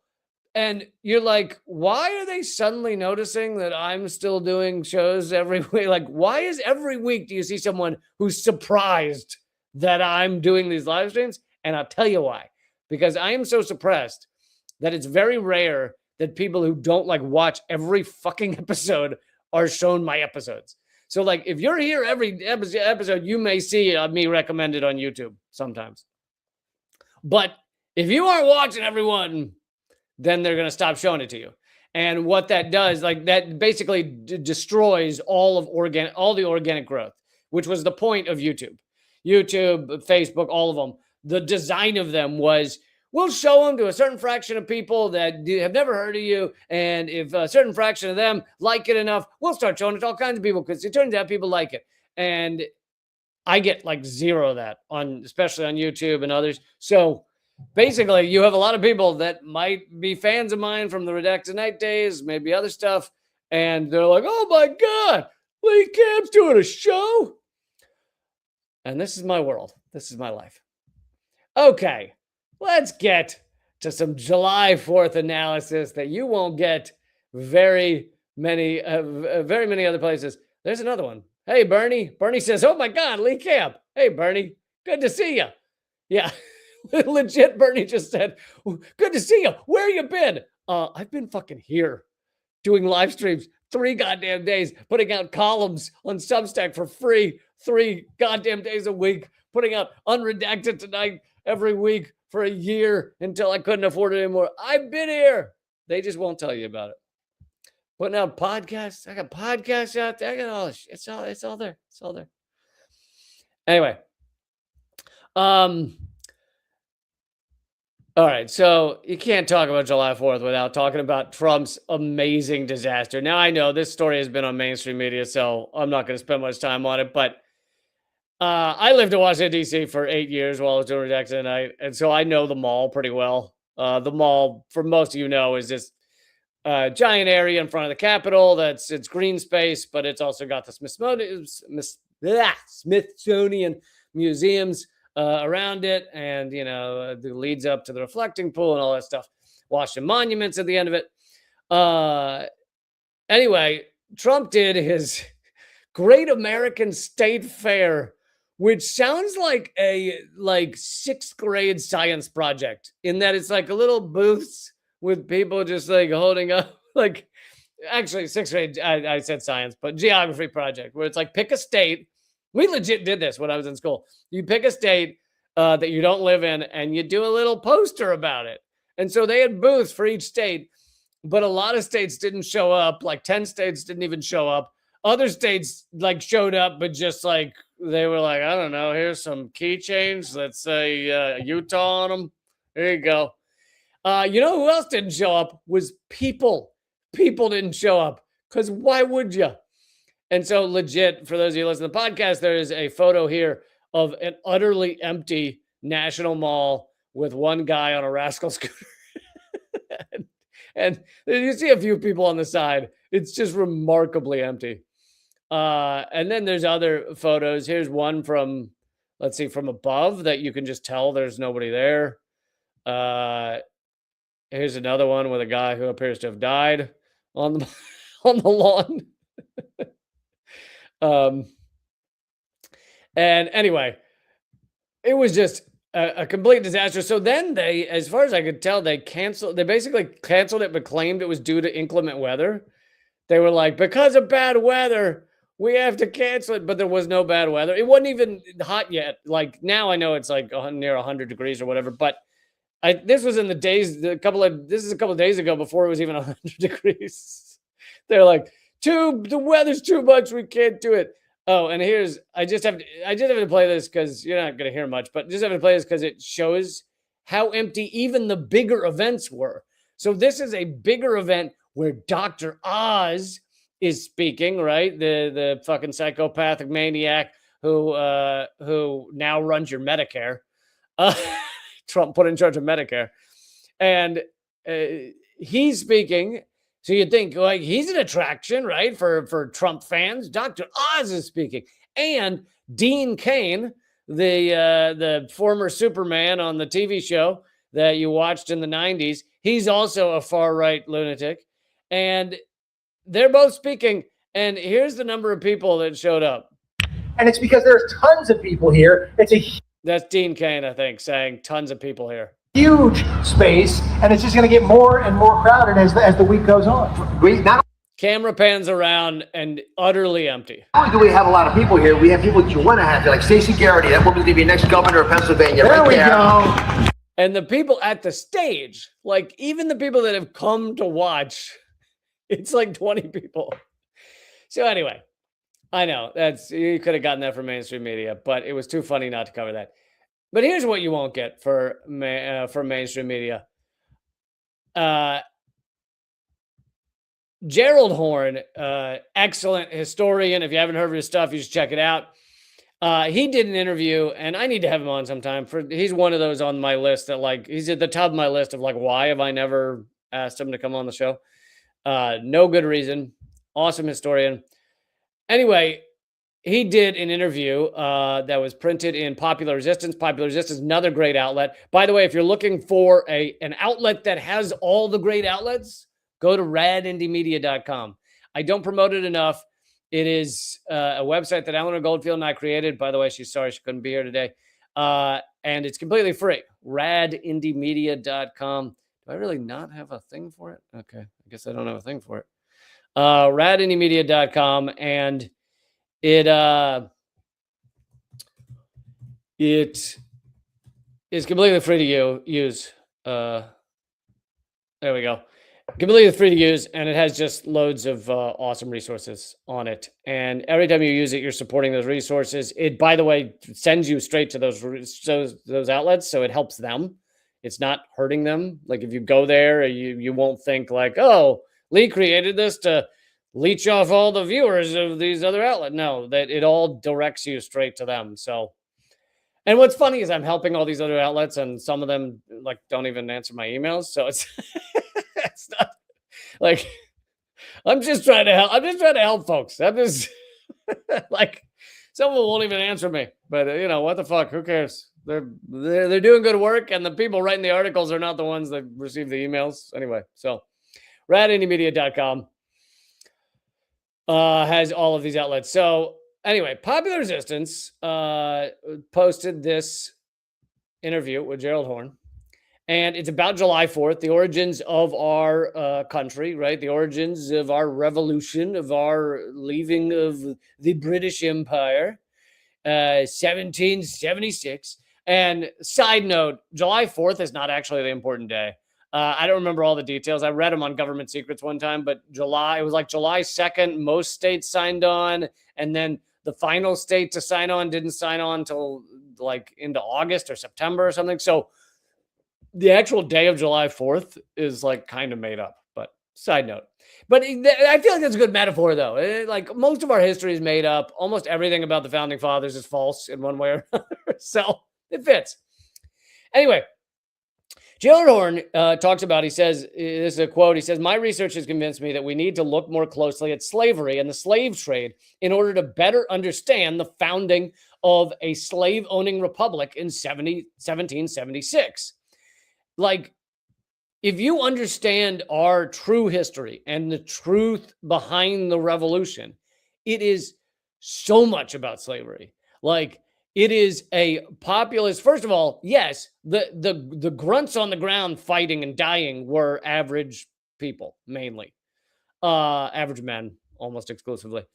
And you're like, why are they suddenly noticing that I'm still doing shows every week? Like, why is every week do you see someone who's surprised that I'm doing these live streams? And I'll tell you why. Because I am so suppressed that it's very rare that people who don't like watch every fucking episode are shown my episodes. So like, if you're here every episode, you may see me recommended on YouTube sometimes. But if you aren't watching everyone, then they're going to stop showing it to you. And what that does, like that basically destroys all the organic growth, which was the point of YouTube, Facebook, all of them. The design of them was, we'll show them to a certain fraction of people that have never heard of you. And if a certain fraction of them like it enough, we'll start showing it to all kinds of people, because it turns out people like it. And I get like zero of that especially on YouTube and others. So basically, you have a lot of people that might be fans of mine from the Redacted Night days, maybe other stuff, and they're like, "Oh my God, Lee Camp's doing a show." And this is my world. This is my life. Okay, let's get to some July 4th analysis that you won't get very many other places. There's another one. Hey, Bernie. Bernie says, "Oh my God, Lee Camp. Hey, Bernie. Good to see you." Yeah. Legit, Bernie just said, "Good to see you. Where you been?" I've been fucking here doing live streams 3 goddamn days, putting out columns on Substack for free 3 goddamn days a week, putting out Unredacted Tonight every week for a year until I couldn't afford it anymore. I've been here. They just won't tell you about it. Putting out podcasts. I got podcasts out there. I got all this shit. It's all there. It's all there. Anyway. All right, so you can't talk about July 4th without talking about Trump's amazing disaster. Now, I know this story has been on mainstream media, so I'm not going to spend much time on it, but I lived in Washington, D.C. for 8 years while I was doing Redacted Tonight, and so I know the mall pretty well. The mall, for most of you know, is this giant area in front of the Capitol. It's green space, but it's also got the Smithsonian museums around it, and it leads up to the reflecting pool and all that stuff. Washington monuments at the end of it. Anyway, Trump did his Great American State Fair, which sounds like a 6th grade science project, in that it's like a little booths with people just like holding up, like, actually 6th grade, I said science, but geography project, where it's like, pick a state. We legit did this when I was in school. You pick a state that you don't live in, and you do a little poster about it. And so they had booths for each state. but a lot of states didn't show up. Like 10 states didn't even show up. Other states like showed up, but just like they were like, I don't know, here's some keychains that say Utah on them. There you go. You know who else didn't show up was people. People didn't show up because why would you? And so legit, for those of you listening to the podcast, there is a photo here of an utterly empty National Mall with one guy on a rascal scooter. and you see a few people on the side. It's just remarkably empty. And then there's other photos. Here's one from, let's see, from above that you can just tell there's nobody there. Here's another one with a guy who appears to have died on the on the lawn. And anyway, it was just a complete disaster. So then they, as far as I could tell, they basically canceled it, but claimed it was due to inclement weather. They were like, because of bad weather, we have to cancel it. But there was no bad weather. It wasn't even hot yet. Like now I know it's like near 100 degrees or whatever, but this was in the days, this is a couple of days ago before it was even 100 degrees. They're like, the weather's too much. We can't do it. Oh, and here's, I just have to play this because you're not going to hear much, but just have to play this because it shows how empty even the bigger events were. So this is a bigger event where Dr. Oz is speaking, right? The fucking psychopathic maniac who now runs your Medicare. Trump put in charge of Medicare. And he's speaking. So you'd think, like, he's an attraction, right, for Trump fans. Dr. Oz is speaking. And Dean Cain, the former Superman on the TV show that you watched in the 90s, he's also a far-right lunatic. And they're both speaking. And here's the number of people that showed up. And it's because there's tons of people here. That's Dean Cain, I think, saying tons of people here. Huge space, and it's just going to get more and more crowded as the week goes on. Camera pans around and utterly empty. Not only do we have a lot of people here, we have people that you want to have here, like Stacey Garrity. That woman's going to be next governor of Pennsylvania. There we go. And the people at the stage, like even the people that have come to watch, it's like 20 people. So anyway, I know you could have gotten that from mainstream media, but it was too funny not to cover that. But here's what you won't get from mainstream media. Gerald Horne, excellent historian. If you haven't heard of his stuff, you should check it out. He did an interview, and I need to have him on sometime. He's one of those on my list that he's at the top of my list of why have I never asked him to come on the show? No good reason. Awesome historian. Anyway, he did an interview that was printed in Popular Resistance. Popular Resistance, another great outlet. By the way, if you're looking for an outlet that has all the great outlets, go to radindiemedia.com. I don't promote it enough. It is a website that Eleanor Goldfield and I created. By the way, she's sorry she couldn't be here today. And it's completely free. radindiemedia.com. Do I really not have a thing for it? Okay, I guess I don't have a thing for it. radindiemedia.com, and it is completely free to use. There we go. Completely free to use, and it has just loads of awesome resources on it. And every time you use it, you're supporting those resources. It, by the way, sends you straight to those outlets, so it helps them. It's not hurting them. Like if you go there, you won't think oh, Lee created this to leech off all the viewers of these other outlets. No, that it all directs you straight to them. So, and what's funny is I'm helping all these other outlets, and some of them don't even answer my emails. So it's it's not I'm just trying to help. I'm just trying to help folks. I'm just some of them won't even answer me. But what the fuck? Who cares? They're doing good work, and the people writing the articles are not the ones that receive the emails anyway. So, radindiemedia.com. Has all of these outlets. So anyway, Popular Resistance posted this interview with Gerald Horne, and it's about July 4th, the origins of our country, right? The origins of our revolution, of our leaving of the British Empire, 1776. And side note, July 4th is not actually the important day. I don't remember all the details. I read them on Government Secrets one time, but it was like July 2nd, most states signed on. And then the final state to sign on didn't sign on until like into August or September or something. So the actual day of July 4th is like kind of made up, but side note. But I feel like that's a good metaphor, though. Like most of our history is made up. Almost everything about the founding fathers is false in one way or another. So it fits. Anyway, Jailor Horn talks about, he says, this is a quote, he says, my research has convinced me that we need to look more closely at slavery and the slave trade in order to better understand the founding of a slave-owning republic in 1776. Like, if you understand our true history and the truth behind the revolution, it is so much about slavery. Like, it is a populist. First of all, yes, the grunts on the ground fighting and dying were average people, mainly. Average men, almost exclusively.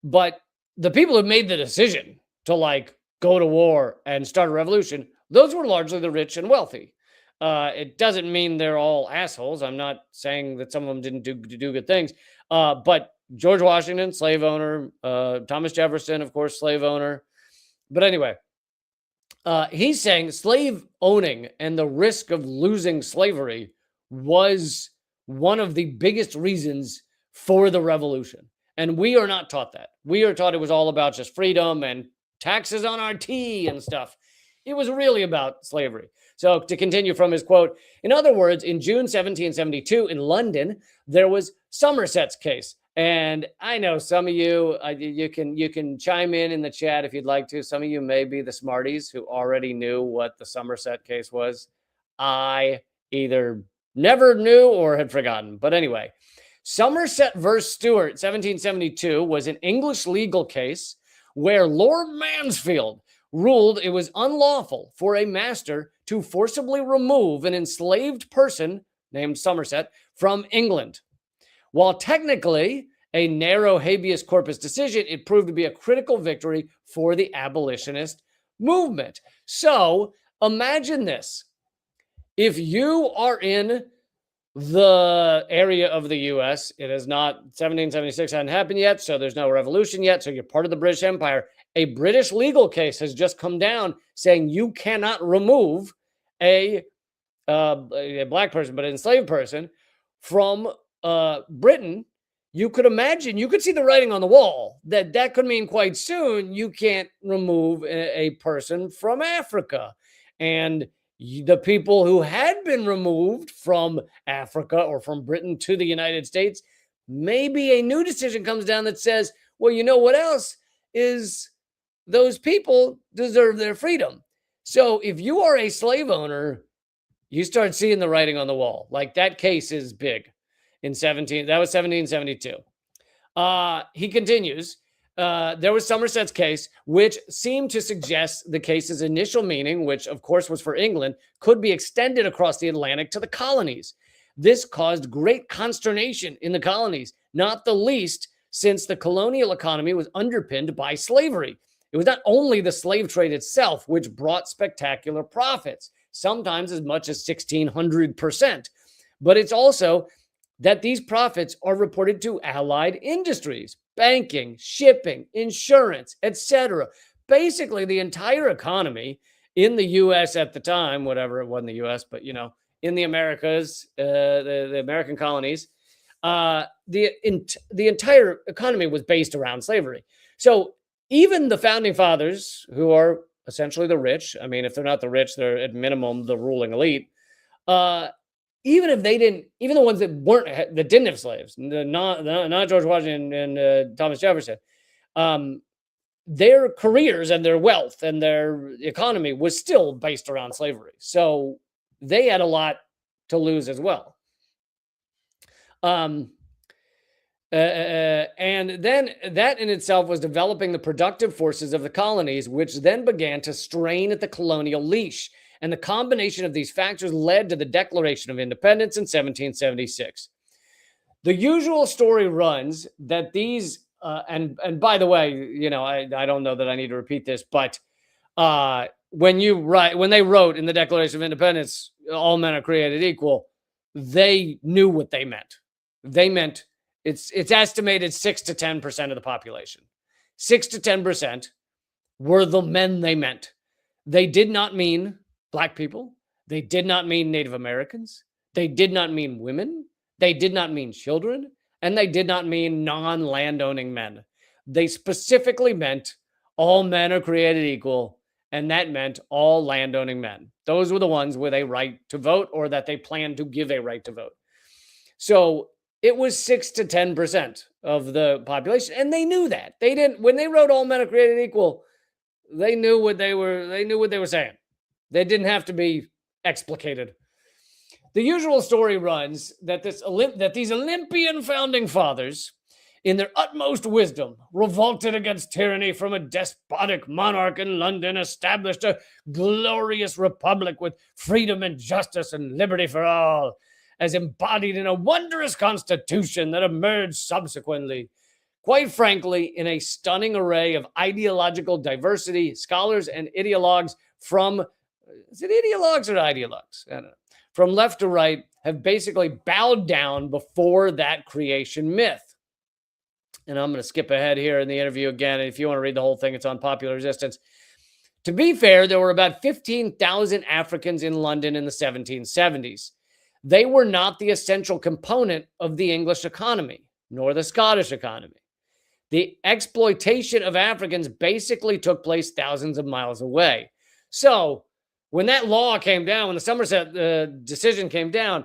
But the people who made the decision to, like, go to war and start a revolution, those were largely the rich and wealthy. It doesn't mean they're all assholes. I'm not saying that some of them didn't do good things. But George Washington, slave owner. Thomas Jefferson, of course, slave owner. But anyway, he's saying slave owning and the risk of losing slavery was one of the biggest reasons for the revolution. And we are not taught that. We are taught it was all about just freedom and taxes on our tea and stuff. It was really about slavery. So to continue from his quote, in other words, in June 1772 in London, there was Somerset's case. And I know some of you, you can chime in the chat if you'd like to. Some of you may be the smarties who already knew what the Somerset case was. I either never knew or had forgotten. But anyway, Somerset versus Stuart, 1772, was an English legal case where Lord Mansfield ruled it was unlawful for a master to forcibly remove an enslaved person named Somerset from England. While technically a narrow habeas corpus decision, it proved to be a critical victory for the abolitionist movement. So imagine this. If you are in the area of the U.S., it is not 1776 hadn't happened yet, so there's no revolution yet, so you're part of the British Empire. A British legal case has just come down saying you cannot remove a black person, but an enslaved person from Britain. You could imagine, you could see the writing on the wall that could mean quite soon you can't remove a person from Africa. And the people who had been removed from Africa or from Britain to the United States, maybe a new decision comes down that says, well, you know what else is those people deserve their freedom. So if you are a slave owner, you start seeing the writing on the wall. Like that case is big that was 1772. He continues, there was Somerset's case, which seemed to suggest the case's initial meaning, which of course was for England, could be extended across the Atlantic to the colonies. This caused great consternation in the colonies, not the least since the colonial economy was underpinned by slavery. It was not only the slave trade itself, which brought spectacular profits, sometimes as much as 1,600%, but it's also that these profits are reported to allied industries, banking, shipping, insurance, etc. Basically, the entire economy in the U.S. at the time, whatever, it wasn't the U.S., but, you know, in the Americas, the American colonies, the entire economy was based around slavery. So even the founding fathers, who are essentially the rich, I mean, if they're not the rich, they're at minimum the ruling elite, even if they didn't, even the ones that didn't have slaves, not George Washington and Thomas Jefferson, their careers and their wealth and their economy was still based around slavery. So they had a lot to lose as well. And then that in itself was developing the productive forces of the colonies, which then began to strain at the colonial leash. And the combination of these factors led to the Declaration of Independence in 1776. The usual story runs that and by the way, you know, I don't know that I need to repeat this, but when they wrote in the Declaration of Independence, all men are created equal, they knew what they meant. They meant it's estimated 6 to 10% of the population. 6 to 10% were the men they meant. They did not mean Black people. They did not mean Native Americans. They did not mean women. They did not mean children. And they did not mean non-landowning men. They specifically meant all men are created equal, and that meant all landowning men. Those were the ones with a right to vote, or that they planned to give a right to vote. So it was 6 to 10% of the population, and they knew that. They didn't, when they wrote all men are created equal, they knew what they were saying. They didn't have to be explicated. The usual story runs that these Olympian founding fathers, in their utmost wisdom, revolted against tyranny from a despotic monarch in London, established a glorious republic with freedom and justice and liberty for all, as embodied in a wondrous constitution that emerged subsequently. Quite frankly, in a stunning array of ideological diversity, scholars and ideologues from, is it ideologues or ideologues? I don't know. From left to right have basically bowed down before that creation myth. And I'm going to skip ahead here in the interview again. And if you want to read the whole thing, it's on Popular Resistance. To be fair, there were about 15,000 Africans in London in the 1770s. They were not the essential component of the English economy, nor the Scottish economy. The exploitation of Africans basically took place thousands of miles away. So when that law came down, when the Somerset decision came down,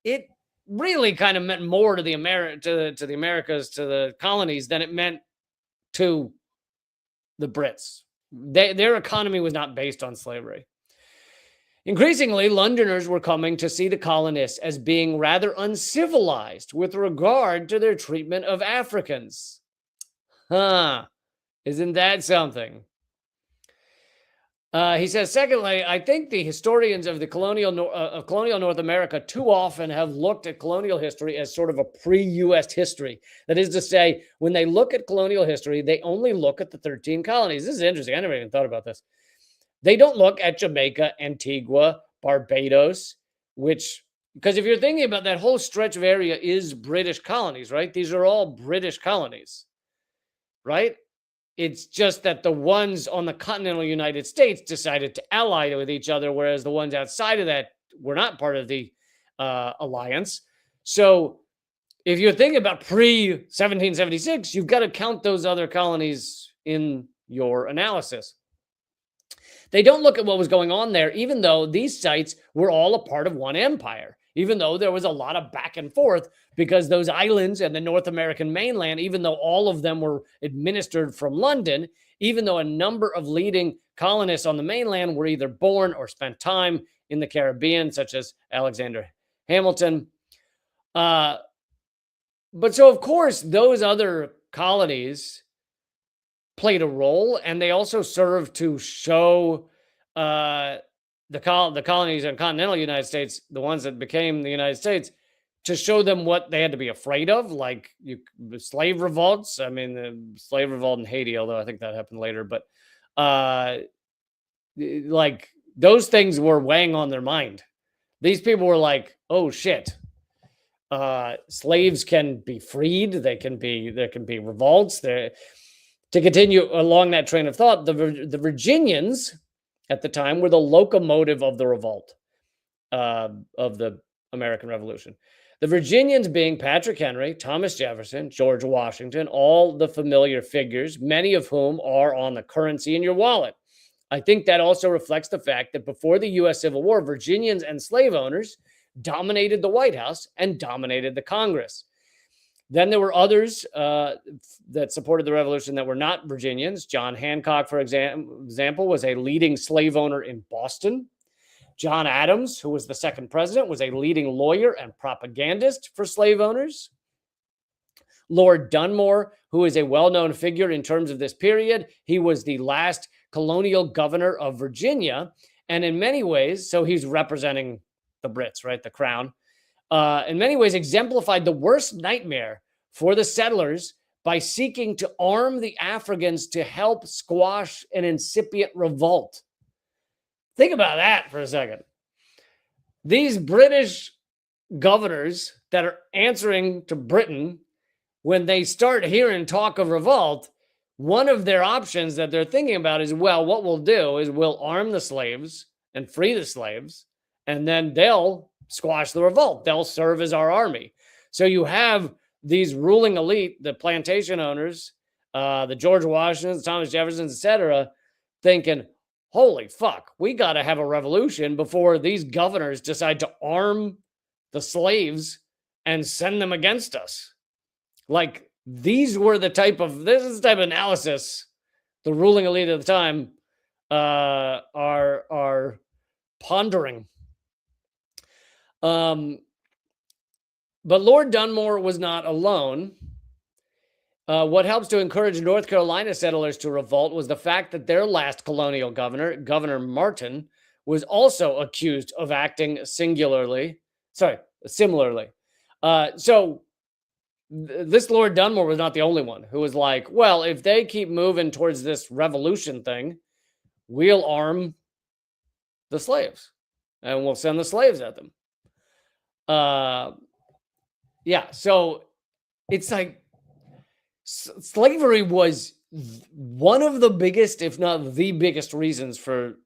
it really kind of meant more to the Americas, to the colonies, than it meant to the Brits. Their economy was not based on slavery. Increasingly, Londoners were coming to see the colonists as being rather uncivilized with regard to their treatment of Africans. Isn't that something? He says, secondly, I think the historians of the colonial North America too often have looked at colonial history as sort of a pre-U.S. history. That is to say, when they look at colonial history, they only look at the 13 colonies. This is interesting. I never even thought about this. They don't look at Jamaica, Antigua, Barbados, because if you're thinking about that whole stretch of area is British colonies, right? These are all British colonies, right? It's just that the ones on the continental United States decided to ally with each other, whereas the ones outside of that were not part of the alliance. So if you're thinking about pre-1776, you've got to count those other colonies in your analysis. They don't look at what was going on there, even though these sites were all a part of one empire, even though there was a lot of back and forth, because those islands and the North American mainland, even though all of them were administered from London, even though a number of leading colonists on the mainland were either born or spent time in the Caribbean, such as Alexander Hamilton. But so, of course, those other colonies played a role, and they also served to show the colonies in continental United States, the ones that became the United States, to show them what they had to be afraid of, like slave revolts. I mean, the slave revolt in Haiti, although I think that happened later, but like those things were weighing on their mind. These people were like, oh shit, slaves can be freed. There can be revolts. To continue along that train of thought, the Virginians at the time were the locomotive of the revolt of the American Revolution. The Virginians being Patrick Henry, Thomas Jefferson, George Washington, all the familiar figures, many of whom are on the currency in your wallet. I think that also reflects the fact that before the U.S. Civil War, Virginians and slave owners dominated the White House and dominated the Congress. Then there were others that supported the revolution that were not Virginians. John Hancock, for example, was a leading slave owner in Boston. John Adams, who was the second president, was a leading lawyer and propagandist for slave owners. Lord Dunmore, who is a well-known figure in terms of this period, he was the last colonial governor of Virginia. And in many ways, so he's representing the Brits, right? The crown. In many ways exemplified the worst nightmare for the settlers by seeking to arm the Africans to help squash an incipient revolt. Think about that for a second. These British governors that are answering to Britain, when they start hearing talk of revolt, one of their options that they're thinking about is, well, what we'll do is we'll arm the slaves and free the slaves, and then they'll squash the revolt. They'll serve as our army. So you have these ruling elite, the plantation owners, the George Washingtons, Thomas Jeffersons, etc., thinking, holy fuck, we got to have a revolution before these governors decide to arm the slaves and send them against us. Like, these were this is the type of analysis the ruling elite at the time are pondering. But Lord Dunmore was not alone. What helps to encourage North Carolina settlers to revolt was the fact that their last colonial governor, Governor Martin, was also accused of acting similarly. So this Lord Dunmore was not the only one who was like, well, if they keep moving towards this revolution thing, we'll arm the slaves and we'll send the slaves at them. Yeah, so it's like slavery was one of the biggest, if not the biggest, reasons for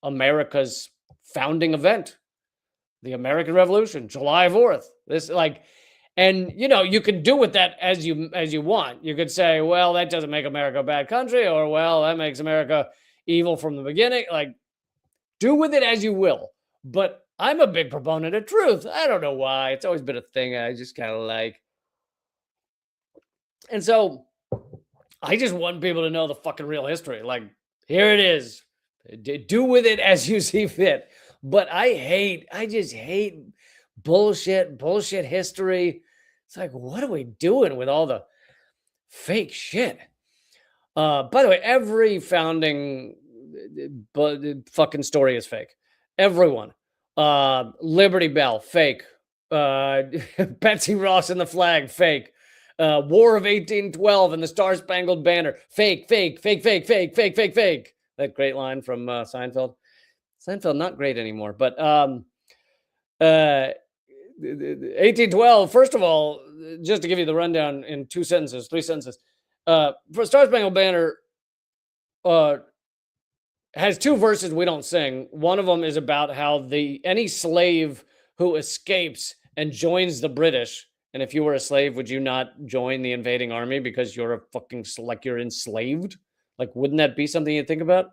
America's founding event, the American Revolution, July 4th. And you can do with that as you want. You could say, well, that doesn't make America a bad country, or well, that makes America evil from the beginning. Like, do with it as you will. But I'm a big proponent of truth. I don't know why. It's always been a thing I just kind of like. And so I just want people to know the fucking real history. Like, here it is. Do with it as you see fit. But I just hate bullshit history. It's like, what are we doing with all the fake shit? By the way, every founding fucking story is fake. Everyone. Liberty Bell, fake. Betsy Ross and the Flag, fake. War of 1812 and the Star Spangled Banner, fake. That great line from Seinfeld. Seinfeld, not great anymore, but 1812, first of all, just to give you the rundown in 3 sentences. For Star Spangled Banner has 2 verses we don't sing. One of them is about how any slave who escapes and joins the British, and if you were a slave, would you not join the invading army because you're you're enslaved? Like, wouldn't that be something you'd think about?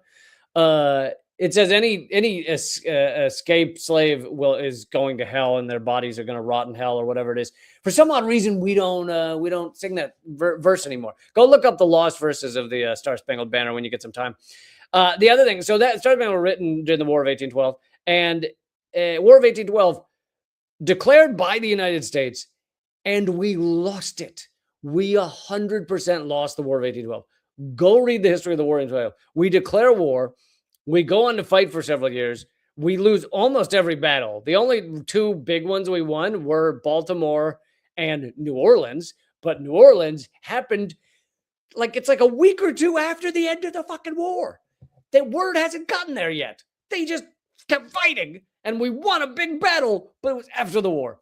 It says any escaped slave is going to hell, and their bodies are going to rot in hell, or whatever it is. For some odd reason, we don't sing that verse anymore. Go look up the lost verses of the Star Spangled Banner when you get some time. The other thing, so that Star Spangled Banner was written during the War of 1812, and War of 1812 declared by the United States, and we lost it. We 100% lost the War of 1812. Go read the history of the War of 1812. We declare war. We go on to fight for several years. We lose almost every battle. The only 2 big ones we won were Baltimore and New Orleans. But New Orleans happened it's like a week or 2 after the end of the fucking war. The word hasn't gotten there yet. They just kept fighting, and we won a big battle, but it was after the war.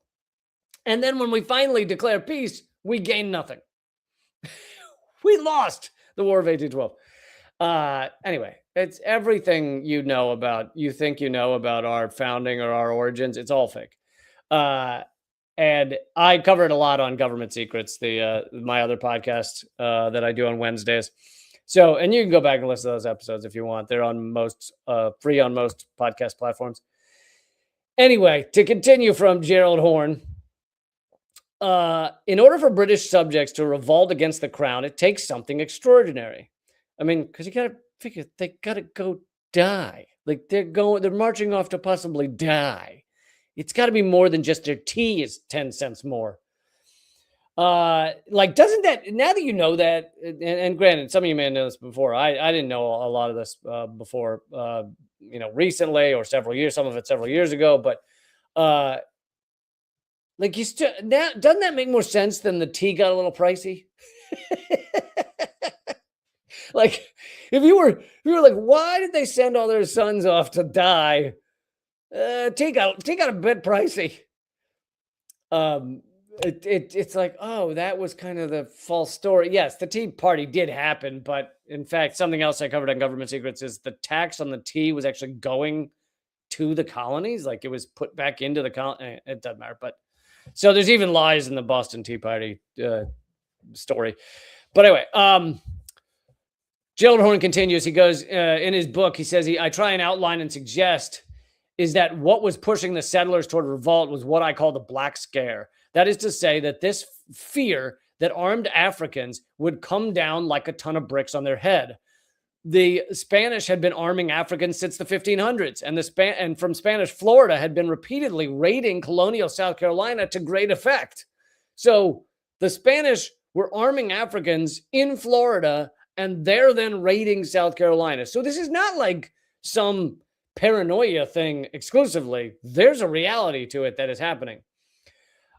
And then when we finally declared peace, we gained nothing. We lost the War of 1812. Anyway, it's everything you think you know about our founding or our origins. It's all fake. And I covered a lot on government secrets, my other podcast that I do on Wednesdays. So, and you can go back and listen to those episodes if you want. They're on free on most podcast platforms. Anyway, to continue from Gerald Horne, in order for British subjects to revolt against the crown, it takes something extraordinary. I mean, because you got to figure they got to go die. Like they're marching off to possibly die. It's got to be more than just their tea is 10 cents more. Doesn't that, now that you know that, and granted, some of you may know this before. I didn't know a lot of this before, recently or several years, some of it several years ago, but doesn't that make more sense than the tea got a little pricey? Like, if you were like, why did they send all their sons off to die? Tea got a bit pricey. It's like, oh, that was kind of the false story. Yes, the Tea Party did happen, but in fact, something else I covered on Government Secrets is the tax on the tea was actually going to the colonies. Like, it was put back into the colony. It doesn't matter. But so there's even lies in the Boston Tea Party story. But anyway, Gyllenhaal continues. He goes in his book. He says, I try and outline and suggest is that what was pushing the settlers toward revolt was what I call the Black Scare. That is to say that this fear that armed Africans would come down like a ton of bricks on their head. The Spanish had been arming Africans since the 1500s, and from Spanish Florida had been repeatedly raiding colonial South Carolina to great effect. So the Spanish were arming Africans in Florida, and they're then raiding South Carolina. So this is not like some paranoia thing exclusively. There's a reality to it that is happening.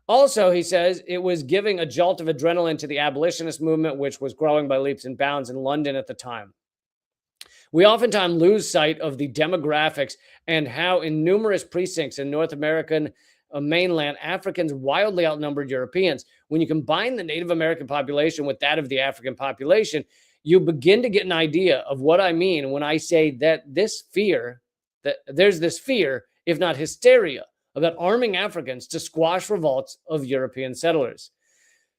Also, he says it was giving a jolt of adrenaline to the abolitionist movement, which was growing by leaps and bounds in London at the time. We oftentimes lose sight of the demographics and how in numerous precincts in North American mainland, Africans wildly outnumbered Europeans. When you combine the Native American population with that of the African population, you begin to get an idea of what I mean when I say that there's this fear, if not hysteria, about arming Africans to squash revolts of European settlers.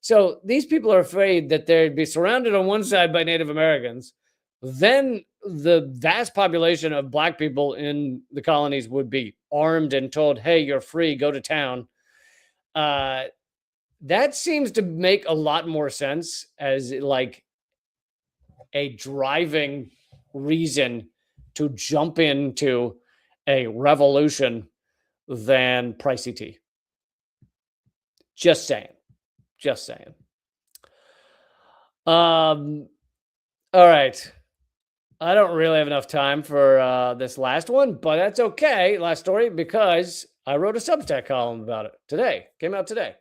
So these people are afraid that they'd be surrounded on one side by Native Americans, then the vast population of Black people in the colonies would be armed and told, hey, you're free, go to town. That seems to make a lot more sense as like a driving reason to jump into a revolution than pricey tea. Just saying. All right. I don't really have enough time for this last one, but that's okay. Last story, because I wrote a Substack column about it today. Came out today.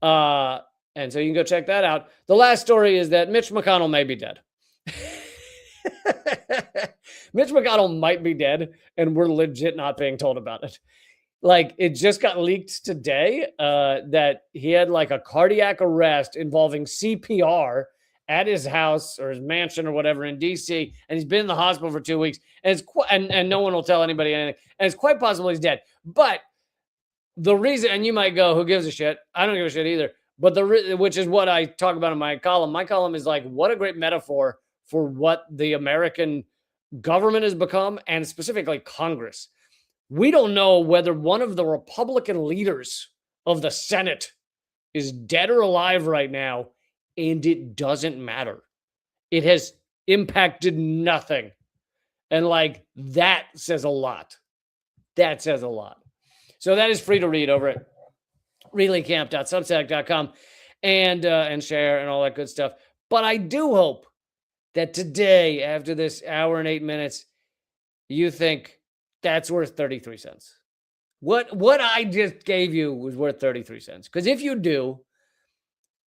And so you can go check that out. The last story is that Mitch McConnell may be dead. Mitch McConnell might be dead, and we're legit not being told about it. Like, it just got leaked today that he had like a cardiac arrest involving CPR at his house or his mansion or whatever in DC, and he's been in the hospital for 2 weeks, and and no one will tell anybody anything, and it's quite possible he's dead. But the reason, and you might go, who gives a shit? I don't give a shit either. But which is what I talk about in my column. My column is like, what a great metaphor for what the American government has become, and specifically Congress. We don't know whether one of the Republican leaders of the Senate is dead or alive right now, and it doesn't matter. It has impacted nothing. And like, that says a lot. That says a lot. So that is free to read over at reallycamp.substack.com and share and all that good stuff. But I do hope that today, after this hour and 8 minutes, you think that's worth 33 cents. What I just gave you was worth 33 cents. Because if you do,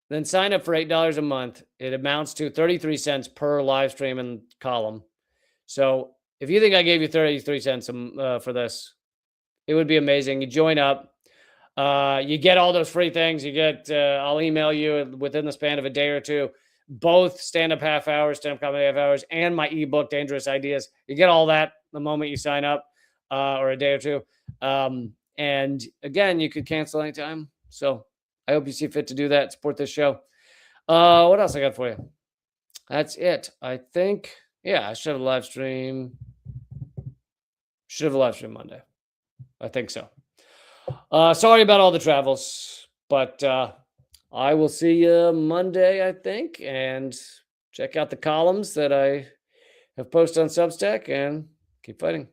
then sign up for $8 a month. It amounts to 33 cents per live stream and column. So if you think I gave you 33 cents for this, it would be amazing. You join up. You get all those free things. You get, I'll email you within the span of a day or two, both stand-up half hours, stand-up comedy half hours, and my ebook, Dangerous Ideas. You get all that the moment you sign up, or a day or two. And again, you could cancel anytime. So I hope you see fit to do that. Support this show. What else I got for you? That's it. I think, yeah, I should have a live stream. Should have a live stream Monday. I think so. Sorry about all the travels, but I will see you Monday, I think, and check out the columns that I have posted on Substack and keep fighting.